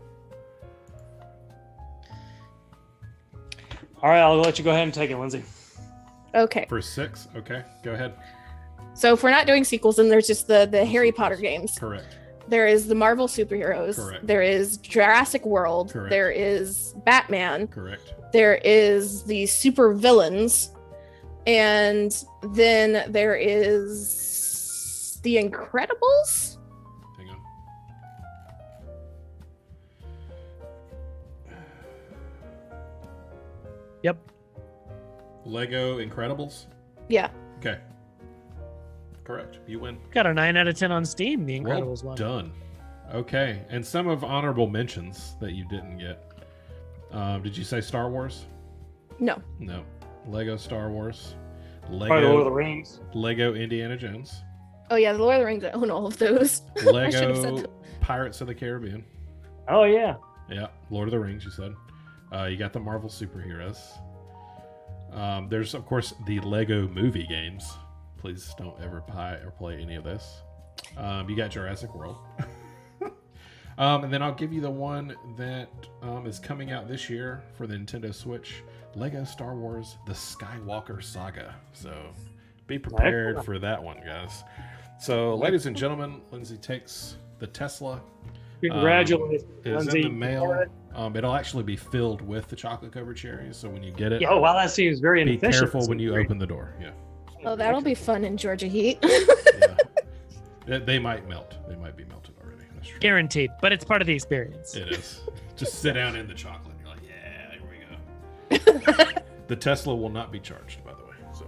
All right, I'll let you go ahead and take it, Lindsay. Okay. For 6, okay, go ahead. So if we're not doing sequels, then there's just the Harry Potter games. Correct. There is the Marvel superheroes. Correct. There is Jurassic World. Correct. There is Batman. Correct. There is the super villains. And then there is the Incredibles. Hang on. Yep. Lego Incredibles. Yeah. Okay. Correct. You win. Got a 9 out of 10 on Steam. The Incredibles Well one. done. Okay, and some of honorable mentions that you didn't get. Did you say Star Wars? No. No. Lego Star Wars. Probably Lord of the Lego Rings. Lego Indiana Jones. Oh yeah, the Lord of the Rings. I own all of those. I should have said Lego that. Pirates of the Caribbean. Oh yeah. Yeah, Lord of the Rings, you said. You got the Marvel superheroes. There's, of course, the Lego movie games. Please don't ever buy or play any of this. You got Jurassic World. And then I'll give you the one that is coming out this year for the Nintendo Switch. Lego Star Wars The Skywalker Saga. So be prepared for that one, guys. So, ladies and gentlemen, Lyndsey takes the Tesla. Congratulations, It is in Lyndsey. the mail. It'll actually be filled with the chocolate covered cherries. So when you get it, Oh wow, that seems very be inefficient. careful when you open the door. Yeah. Oh, that'll be fun in Georgia heat. Yeah. They might melt. They might be melted already. That's true. Guaranteed, but it's part of the experience. It is. Just sit down in the chocolate. And you're like, yeah, here we go. The Tesla will not be charged, by the way. So.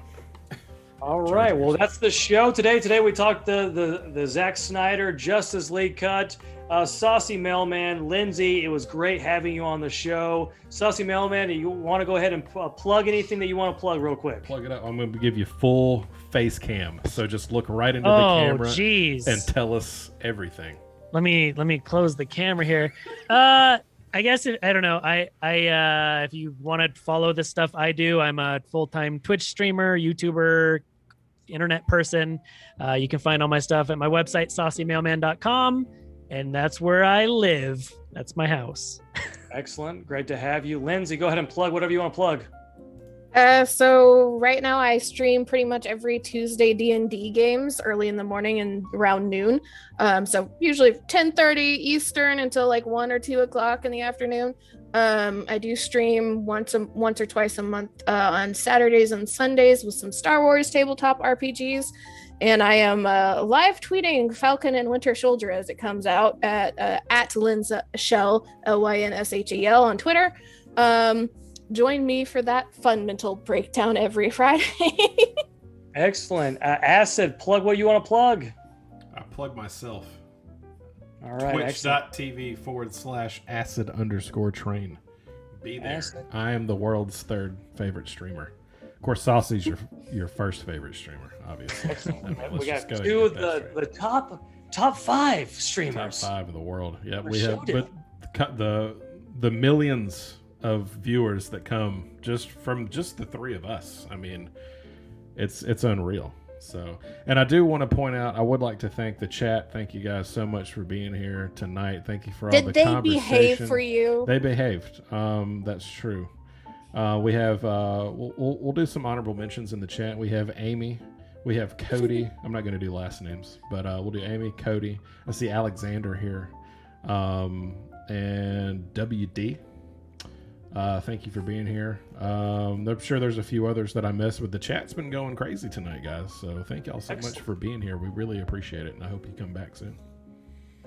All right. Well, that's the show today. Today we talked the Zack Snyder Justice League cut. Saucymailman, Lyndsey, it was great having you on the show. Saucymailman, you want to go ahead and plug anything that you want to plug real quick? Plug it up. I'm going to give you full face cam. So just look right into the camera and tell us everything. Let me close the camera here. I guess I don't know. I if you want to follow the stuff I do, I'm a full-time Twitch streamer, YouTuber, internet person. You can find all my stuff at my website, saucymailman.com. And that's where I live. That's my house. Excellent. Great to have you. Lyndsey, go ahead and plug whatever you want to plug. So right now I stream pretty much every Tuesday D&D games early in the morning and around noon. So usually 10:30 Eastern until like 1 or 2 o'clock in the afternoon. I do stream once or twice a month on Saturdays and Sundays with some Star Wars tabletop RPGs. And I am live tweeting Falcon and Winter Soldier as it comes out at Lynshel, Lynshel on Twitter. Join me for that fun mental breakdown every Friday. Excellent. Acid, plug what you want to plug. I plug myself. All right. Twitch.tv/acid_train. Be there. Acid. I am the world's third favorite streamer. Of course, Saucy's your first favorite streamer, obviously. Excellent. I mean, let's We got just go ahead two and of get that the top 5 streamers. top 5 in the world. Yeah, Never we have, showed it. but the millions of viewers that come just from the 3 of us. I mean, it's unreal. So, and I do want to point out, I would like to thank the chat. Thank you guys so much for being here tonight. Thank you for all the Did they conversation. behave for you? They behaved. That's true. We have we'll do some honorable mentions in the chat. We have Amy, we have Cody. I'm not going to do last names, but we'll do Amy, Cody. I see Alexander here, and WD. Thank you for being here. I'm sure there's a few others that I missed, but the chat's been going crazy tonight, guys. So thank y'all so much for being here. We really appreciate it, and I hope you come back soon.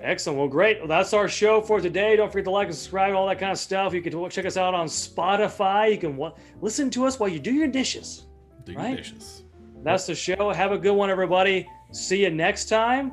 Excellent. Well, great. Well, that's our show for today. Don't forget to like and subscribe, all that kind of stuff. You can check us out on Spotify. You can listen to us while you do your dishes. Do your dishes. That's the show. Have a good one, everybody. See you next time.